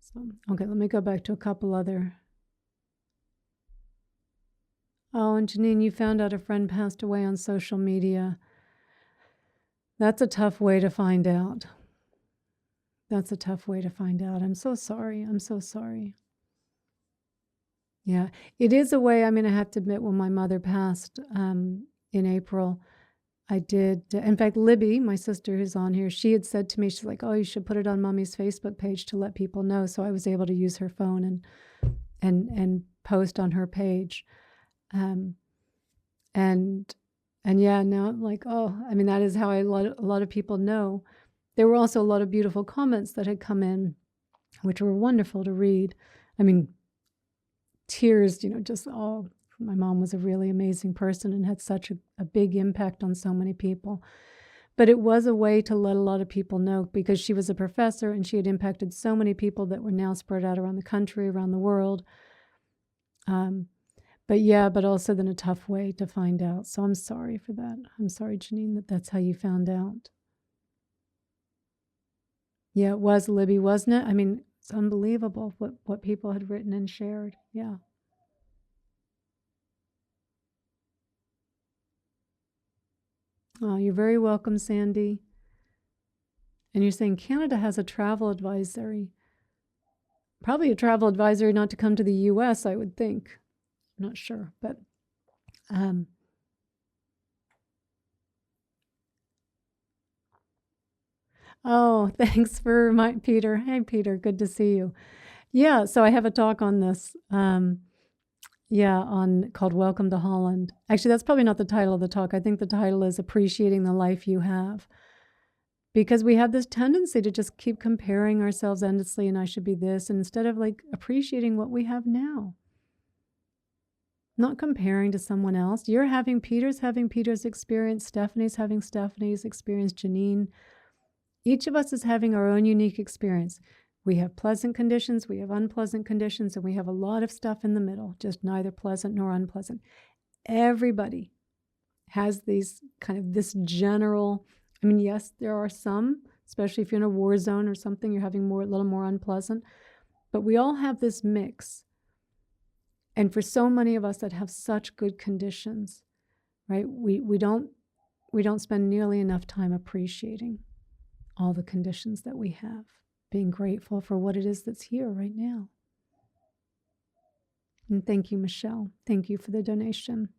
So, okay, let me go back to a couple other. Oh, and Janine, you found out a friend passed away on social media. That's a tough way to find out. That's a tough way to find out. I'm so sorry. I'm so sorry. Yeah, it is a way. I mean, I have to admit, when my mother passed in April, I did. In fact, Libby, my sister who's on here, she had said to me, she's like, "Oh, you should put it on Mommy's Facebook page to let people know." So I was able to use her phone and post on her page. And yeah, now I'm like, oh, I mean, that is how a lot of people know. There were also a lot of beautiful comments that had come in, which were wonderful to read. I mean, tears, just, oh, my mom was a really amazing person and had such a big impact on so many people. But it was a way to let a lot of people know, because she was a professor and she had impacted so many people that were now spread out around the country, around the world. But also then a tough way to find out. So I'm sorry for that. I'm sorry, Janine, that's how you found out. Yeah, it was, Libby, wasn't it? I mean, it's unbelievable what people had written and shared. Yeah. Oh, you're very welcome, Sandy. And you're saying Canada has a travel advisory. Probably a travel advisory not to come to the U.S., I would think. I'm not sure, but oh, thanks for Peter. Hey, Peter, good to see you. Yeah, so I have a talk on this. Called Welcome to Holland. Actually, that's probably not the title of the talk. I think the title is Appreciating the Life You Have. Because we have this tendency to just keep comparing ourselves endlessly, and I should be this, and instead of like appreciating what we have now. Not comparing to someone else. Peter's having Peter's experience, Stephanie's having Stephanie's experience, Janine. Each of us is having our own unique experience. We have pleasant conditions, we have unpleasant conditions, and we have a lot of stuff in the middle, just neither pleasant nor unpleasant. Everybody has this general, I mean, yes, there are some, especially if you're in a war zone or something, you're having a little more unpleasant, but we all have this mix. And for so many of us that have such good conditions, right, we don't spend nearly enough time appreciating all the conditions that we have, being grateful for what it is that's here right now. And thank you, Michelle. Thank you for the donation.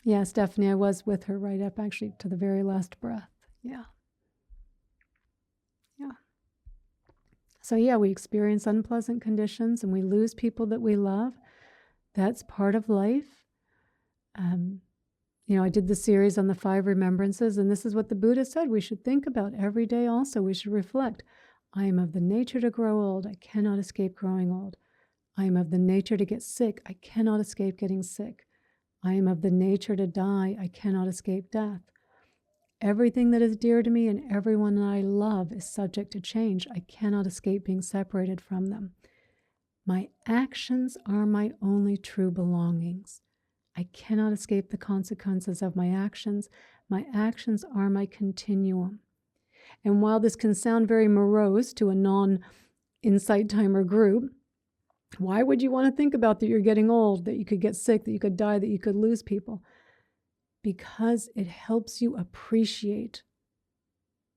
Yeah, Stephanie, I was with her right up actually to the very last breath. Yeah. So yeah, we experience unpleasant conditions and we lose people that we love. That's part of life. I did the series on the 5 remembrances, and this is what the Buddha said we should think about every day also. We should reflect. I am of the nature to grow old. I cannot escape growing old. I am of the nature to get sick. I cannot escape getting sick. I am of the nature to die. I cannot escape death. Everything that is dear to me and everyone that I love is subject to change. I cannot escape being separated from them. My actions are my only true belongings. I cannot escape the consequences of my actions. My actions are my continuum. And while this can sound very morose to a non-insight timer group, why would you want to think about that you're getting old, that you could get sick, that you could die, that you could lose people? Because it helps you appreciate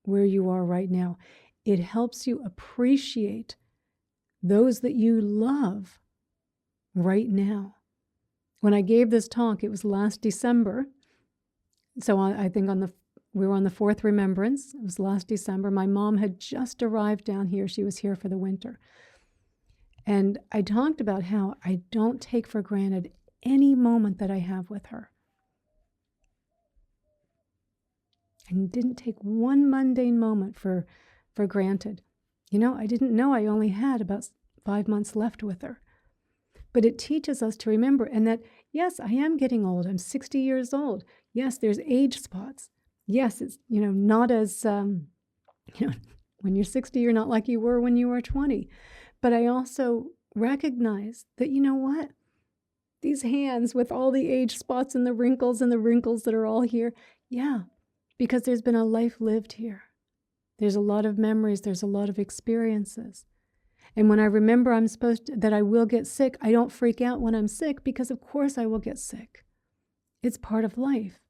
where you are right now. It helps you appreciate those that you love right now. When I gave this talk, it was last December. So I think we were on the 4th remembrance. It was last December. My mom had just arrived down here. She was here for the winter. And I talked about how I don't take for granted any moment that I have with her. I didn't take one mundane moment for granted. I didn't know I only had about 5 months left with her. But it teaches us to remember, and that, yes, I am getting old. I'm 60 years old. Yes, there's age spots. Yes, it's, not as, when you're 60, you're not like you were when you were 20. But I also recognize that, you know what? These hands with all the age spots and the wrinkles that are all here, yeah, because there's been a life lived here. There's a lot of memories. There's a lot of experiences. And when I remember that I will get sick, I don't freak out when I'm sick, because of course I will get sick. It's part of life.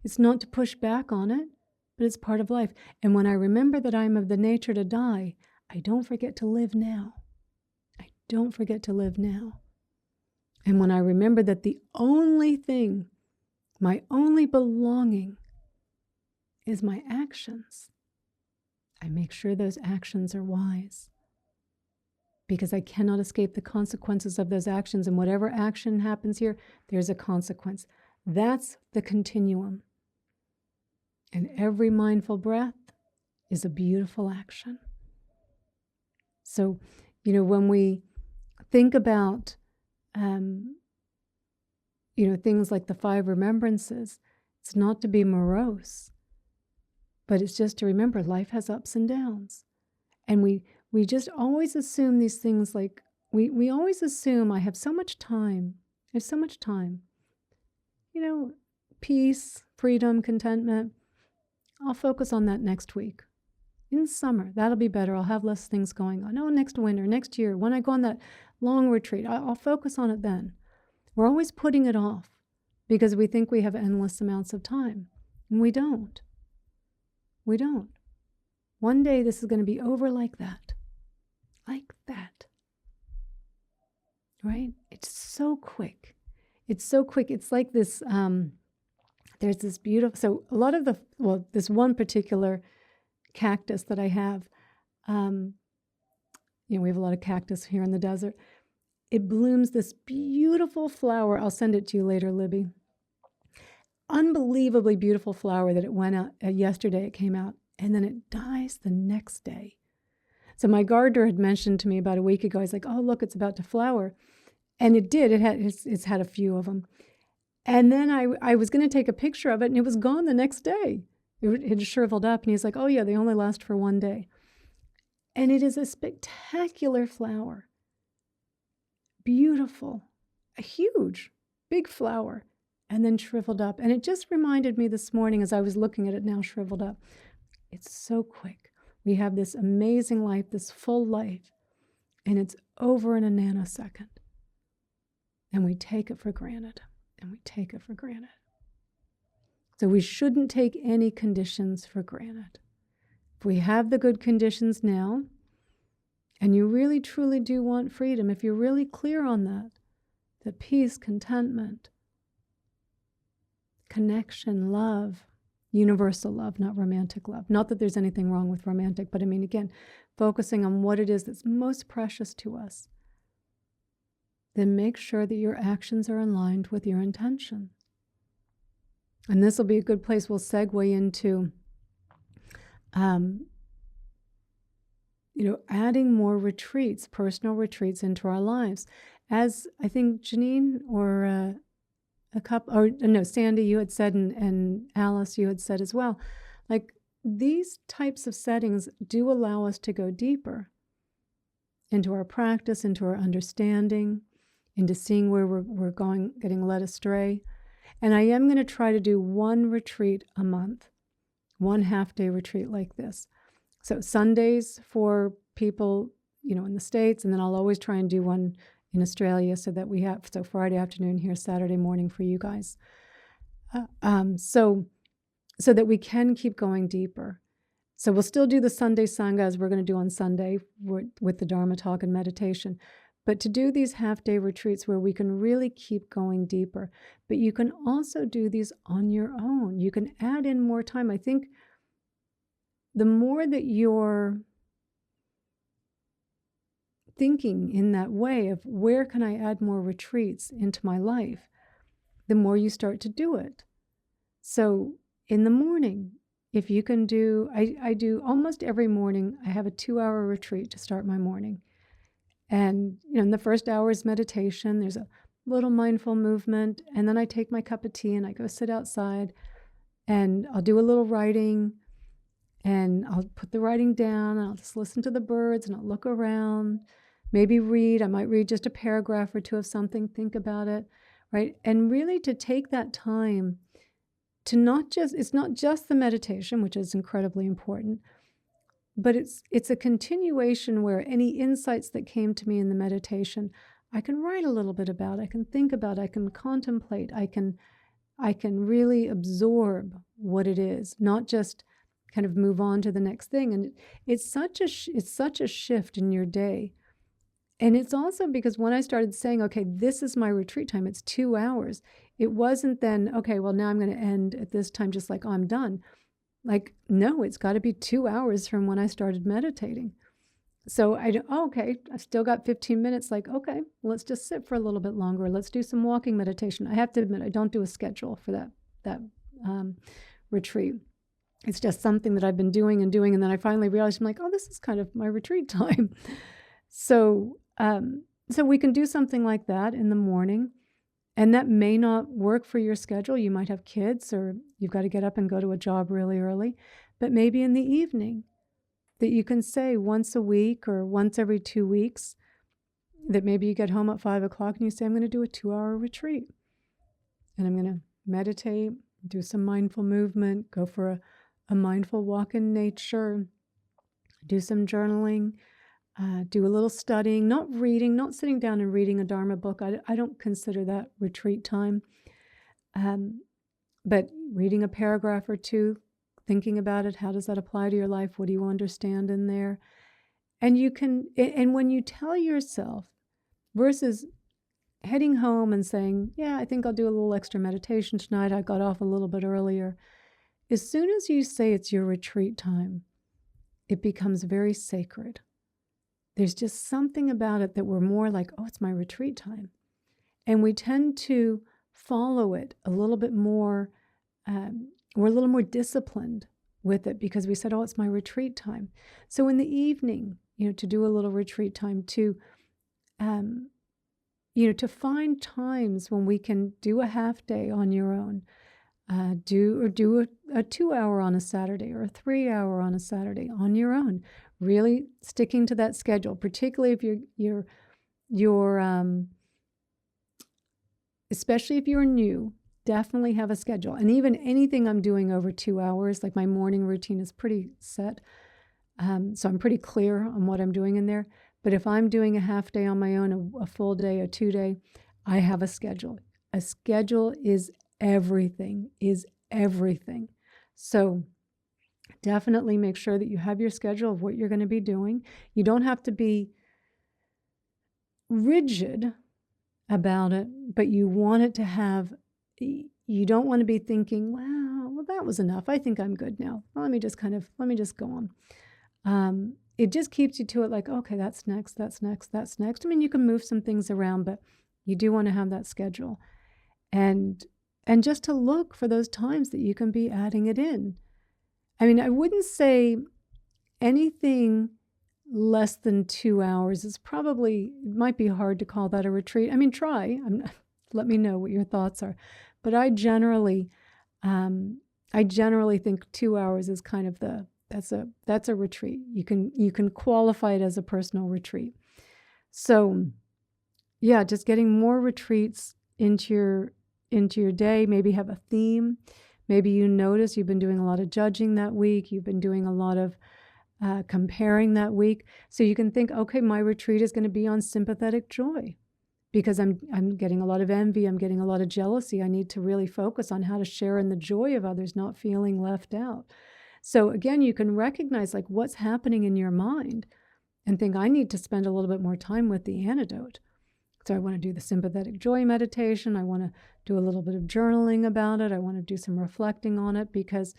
It's not to push back on it, but it's part of life. And when I remember that I'm of the nature to die, I don't forget to live now. I don't forget to live now. And when I remember that the only thing, my only belonging, is my actions, I make sure those actions are wise. Because I cannot escape the consequences of those actions. And whatever action happens here, there's a consequence. That's the continuum. And every mindful breath is a beautiful action. So, when we think about, things like the 5 remembrances, it's not to be morose, but it's just to remember life has ups and downs. And we just always assume these things, like we always assume I have so much time. I have so much time. Peace, freedom, contentment. I'll focus on that next week. In summer, that'll be better. I'll have less things going on. Oh, next winter, next year, when I go on that long retreat, I'll focus on it then. We're always putting it off because we think we have endless amounts of time. And we don't. We don't. One day this is going to be over like that. Like that. Right? It's so quick. It's so quick. It's like this, there's this beautiful, so a lot of this one particular cactus that I have, we have a lot of cactus here in the desert. It blooms this beautiful flower. I'll send it to you later, Libby. Unbelievably beautiful flower that it went out yesterday. It came out, and then it dies the next day. So my gardener had mentioned to me about a week ago, he's like, oh, look, it's about to flower. And it did. It's had a few of them. And then I was going to take a picture of it, and it was gone the next day. It had shriveled up, and he's like, oh, yeah, they only last for one day. And it is a spectacular flower. Beautiful. A huge, big flower. And then shriveled up. And it just reminded me this morning as I was looking at it now shriveled up. It's so quick. We have this amazing life, this full life, and it's over in a nanosecond. And we take it for granted. And we take it for granted. So we shouldn't take any conditions for granted. If we have the good conditions now, and you really truly do want freedom, if you're really clear on that, the peace, contentment, connection, love, universal love, not romantic love. Not that there's anything wrong with romantic, but I mean, again, focusing on what it is that's most precious to us, then make sure that your actions are aligned with your intention. And this will be a good place. We'll segue into, adding more retreats, personal retreats into our lives. As I think Janine or Sandy, you had said, and Alice, you had said as well, like these types of settings do allow us to go deeper into our practice, into our understanding, into seeing where we're getting led astray. And I am going to try to do one retreat a month, one half-day retreat like this. So Sundays for people, in the States, and then I'll always try and do one in Australia so Friday afternoon here, Saturday morning for you guys. So that we can keep going deeper. So we'll still do the Sunday Sangha as we're going to do on Sunday with the Dharma talk and meditation. But to do these half-day retreats where we can really keep going deeper. But you can also do these on your own. You can add in more time. I think the more that you're thinking in that way of where can I add more retreats into my life, the more you start to do it. So in the morning, if you can do, I do almost every morning, I have a 2-hour retreat to start my morning. And in the first hour is meditation. There's a little mindful movement. And then I take my cup of tea and I go sit outside and I'll do a little writing and I'll put the writing down and I'll just listen to the birds and I'll look around, maybe read. I might read just a paragraph or two of something, think about it, right? And really to take that time to it's not just the meditation, which is incredibly important, but it's a continuation where any insights that came to me in the meditation, I can write a little bit about, I can think about, I can contemplate, I can really absorb what it is, not just kind of move on to the next thing. And it's such a shift in your day. And it's also because when I started saying, okay, this is my retreat time, it's 2 hours. It wasn't then, okay, well, now I'm going to end at this time, just like, oh, I'm done. Like, no, it's got to be 2 hours from when I started meditating. So okay, I still got 15 minutes. Like, okay, let's just sit for a little bit longer. Let's do some walking meditation. I have to admit, I don't do a schedule for that retreat. It's just something that I've been doing. And then I finally realized, I'm like, oh, this is kind of my retreat time. So we can do something like that in the morning. And that may not work for your schedule. You might have kids or you've got to get up and go to a job really early. But maybe in the evening that you can say once a week or once every 2 weeks that maybe you get home at 5 o'clock and you say, I'm going to do a 2-hour retreat. And I'm going to meditate, do some mindful movement, go for a mindful walk in nature, do some journaling, do a little studying, not reading, not sitting down and reading a Dharma book. I don't consider that retreat time. But reading a paragraph or two, thinking about it, how does that apply to your life? What do you understand in there? And when you tell yourself, versus heading home and saying, yeah, I think I'll do a little extra meditation tonight. I got off a little bit earlier. As soon as you say it's your retreat time, it becomes very sacred. There's just something about it that we're more like, oh, it's my retreat time. And we tend to follow it a little bit more. We're a little more disciplined with it because we said, oh, it's my retreat time. So in the evening, to do a little retreat time, to find times when we can do a half day on your own, do a 2-hour on a Saturday or a 3-hour on a Saturday on your own. Really sticking to that schedule, particularly if you're especially if you're new, definitely have a schedule. And even anything I'm doing over 2 hours, like my morning routine is pretty set. So I'm pretty clear on what I'm doing in there. But if I'm doing a half day on my own, a full day, a 2-day, I have a schedule. A schedule is everything. So definitely make sure that you have your schedule of what you're going to be doing. You don't have to be rigid about it, but you want it to have, you don't want to be thinking, wow, well, that was enough. I think I'm good now. Well, let me just go on. It just keeps you to it like, okay, that's next. I mean, you can move some things around, but you do want to have that schedule. And just to look for those times that you can be adding it in. I mean, I wouldn't say anything less than 2 hours is probably, it might be hard to call that a retreat. I mean, try. Let me know what your thoughts are. But I generally think 2 hours is kind of that's a retreat. You can qualify it as a personal retreat. So, yeah, just getting more retreats into your day. Maybe have a theme. Maybe you notice you've been doing a lot of judging that week. You've been doing a lot of comparing that week. So you can think, okay, my retreat is going to be on sympathetic joy because I'm getting a lot of envy. I'm getting a lot of jealousy. I need to really focus on how to share in the joy of others, not feeling left out. So again, you can recognize like what's happening in your mind and think, I need to spend a little bit more time with the antidote. So I want to do the sympathetic joy meditation. I want to do a little bit of journaling about it. I want to do some reflecting on it, because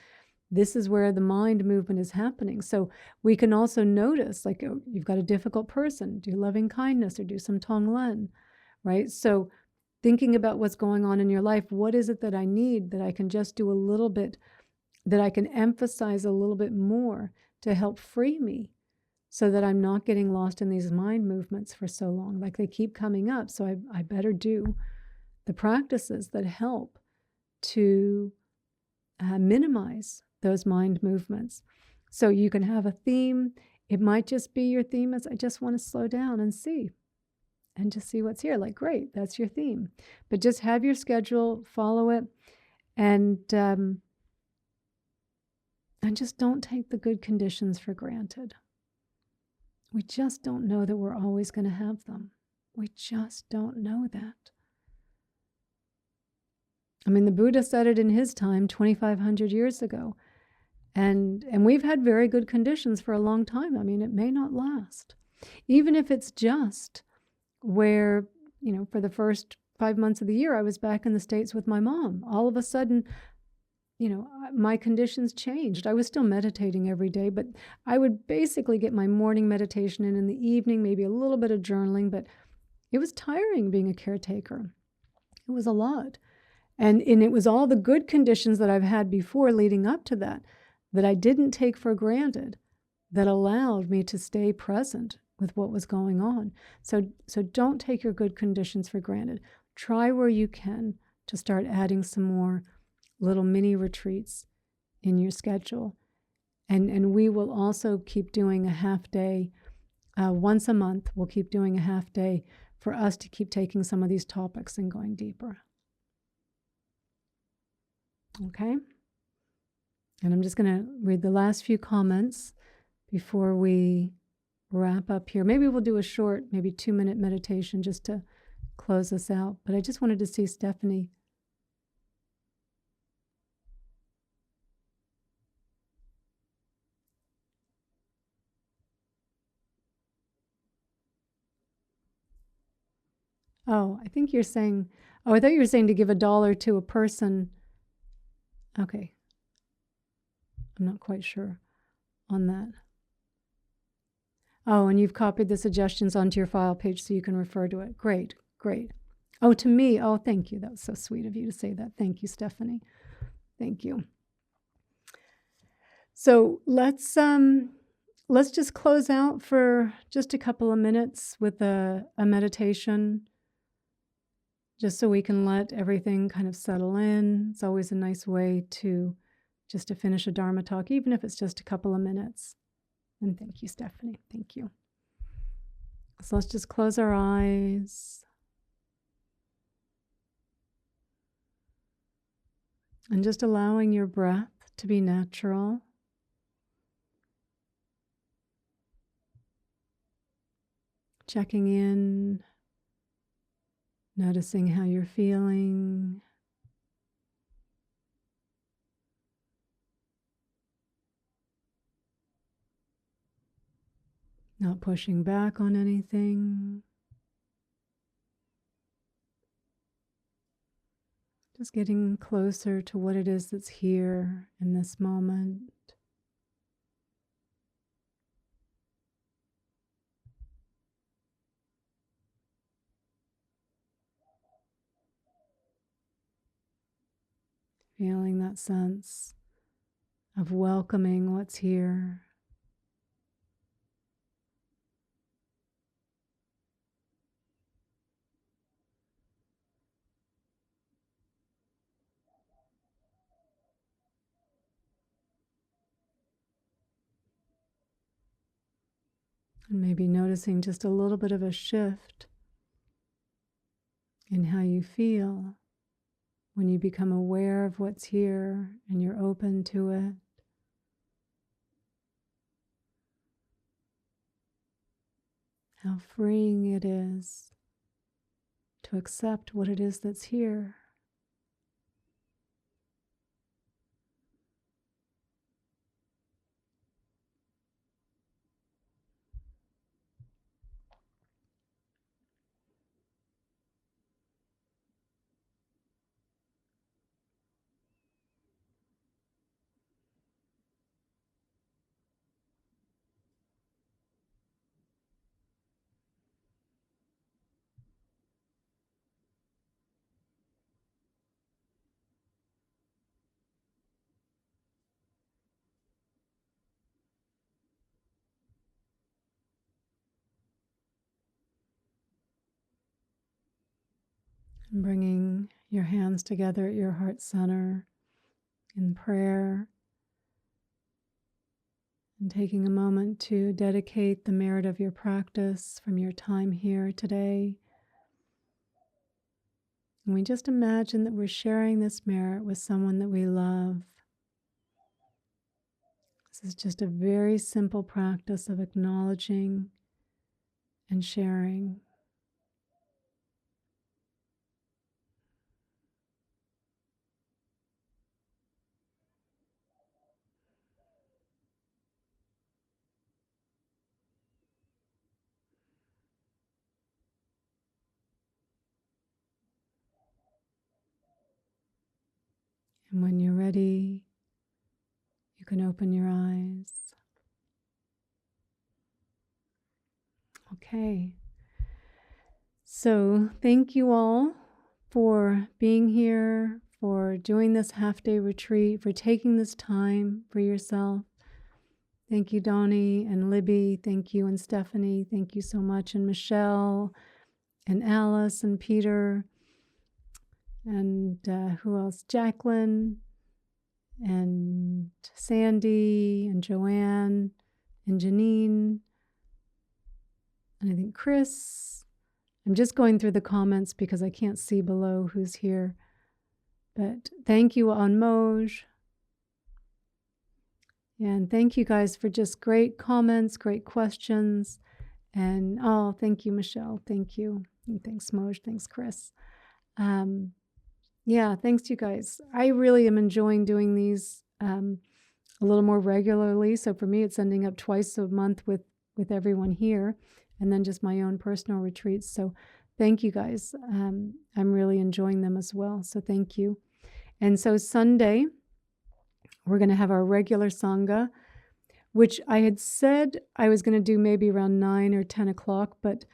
this is where the mind movement is happening. So we can also notice, like, oh, you've got a difficult person, do loving kindness or do some Tonglen, right? So thinking about what's going on in your life, what is it that I need that I can just do a little bit, that I can emphasize a little bit more to help free me, so that I'm not getting lost in these mind movements for so long. Like they keep coming up, so I better do the practices that help to minimize those mind movements. So you can have a theme. It might just be your theme is, I just want to slow down and just see what's here. Like, great, that's your theme. But just have your schedule, follow it, and just don't take the good conditions for granted. We just don't know that we're always going to have them. We just don't know that. I mean, the Buddha said it in his time, 2,500 years ago. And we've had very good conditions for a long time. I mean, it may not last. Even if it's just where, for the first 5 months of the year, I was back in the States with my mom. All of a sudden, my conditions changed. I was still meditating every day, but I would basically get my morning meditation in the evening, maybe a little bit of journaling, but it was tiring being a caretaker. It was a lot. And it was all the good conditions that I've had before leading up to that I didn't take for granted, that allowed me to stay present with what was going on. So don't take your good conditions for granted. Try where you can to start adding some more little mini retreats in your schedule. And we will also keep doing a half day. Once a month, we'll keep doing a half day for us to keep taking some of these topics and going deeper. Okay? And I'm just going to read the last few comments before we wrap up here. Maybe we'll do a short, maybe 2-minute meditation just to close us out. But I just wanted to see Stephanie. Oh, I think you're saying, I thought you were saying to give $1 to a person. Okay. I'm not quite sure on that. Oh, and you've copied the suggestions onto your file page so you can refer to it. Great, great. Oh, to me. Oh, thank you. That was so sweet of you to say that. Thank you, Stephanie. Thank you. So let's just close out for just a couple of minutes with a meditation, just so we can let everything kind of settle in. It's always a nice way to finish a Dharma talk, even if it's just a couple of minutes. And thank you, Stephanie. Thank you. So let's just close our eyes. And just allowing your breath to be natural. Checking in, noticing how you're feeling. Not pushing back on anything. Just getting closer to what it is that's here in this moment. Feeling that sense of welcoming what's here. And maybe noticing just a little bit of a shift in how you feel when you become aware of what's here and you're open to it. How freeing it is to accept what it is that's here. And bringing your hands together at your heart center in prayer. And taking a moment to dedicate the merit of your practice from your time here today. And we just imagine that we're sharing this merit with someone that we love. This is just a very simple practice of acknowledging and sharing. And when you're ready, you can open your eyes. Okay. So thank you all for being here, for doing this half-day retreat, for taking this time for yourself. Thank you, Donnie and Libby. Thank you, and Stephanie. Thank you so much. And Michelle and Alice and Peter. And who else? Jacqueline and Sandy and Joanne and Janine. And I think Chris. I'm just going through the comments because I can't see below who's here. But thank you on Moj. And thank you guys for just great comments, great questions. And thank you, Michelle. Thank you. And thanks, Moj. Thanks, Chris. Yeah, thanks you guys. I really am enjoying doing these a little more regularly. So for me, it's ending up twice a month with everyone here, and then just my own personal retreats. So thank you guys. I'm really enjoying them as well. So thank you. And so Sunday, we're going to have our regular Sangha, which I had said I was going to do maybe around 9 or 10 o'clock, but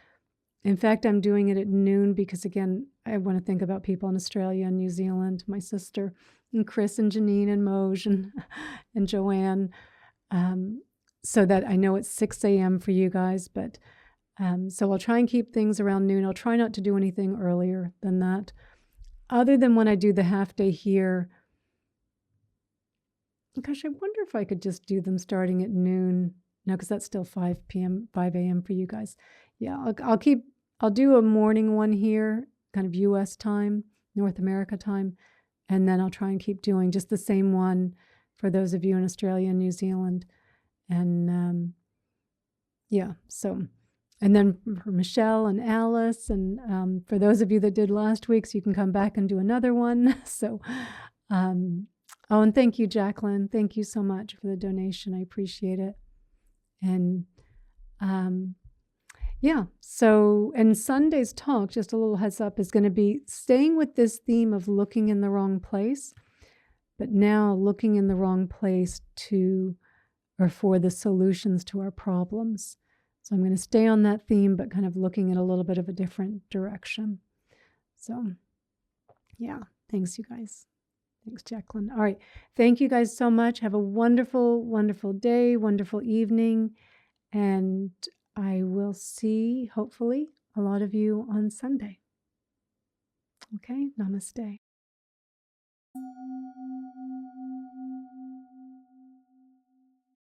in fact, I'm doing it at noon because, again, I want to think about people in Australia and New Zealand, my sister, and Chris and Janine and Moj and Joanne, so that I know it's 6 a.m. for you guys. But so I'll try and keep things around noon. I'll try not to do anything earlier than that, other than when I do the half day here. Gosh, I wonder if I could just do them starting at noon. No, because that's still 5 a.m. for you guys. Yeah, I'll do a morning one here, kind of US time, North America time, and then I'll try and keep doing just the same one for those of you in Australia and New Zealand. And yeah, so, and then for Michelle and Alice, and for those of you that did last week, so you can come back and do another one. So, and thank you, Jacqueline. Thank you so much for the donation. I appreciate it. And yeah, so, and Sunday's talk, just a little heads up, is going to be staying with this theme of looking in the wrong place, but now looking in the wrong place for the solutions to our problems. So I'm going to stay on that theme, but kind of looking at a little bit of a different direction. So yeah, thanks you guys. Thanks, Jacqueline. All right. Thank you guys so much. Have a wonderful, wonderful day, wonderful evening. And I will see, hopefully, a lot of you on Sunday. Okay. Namaste.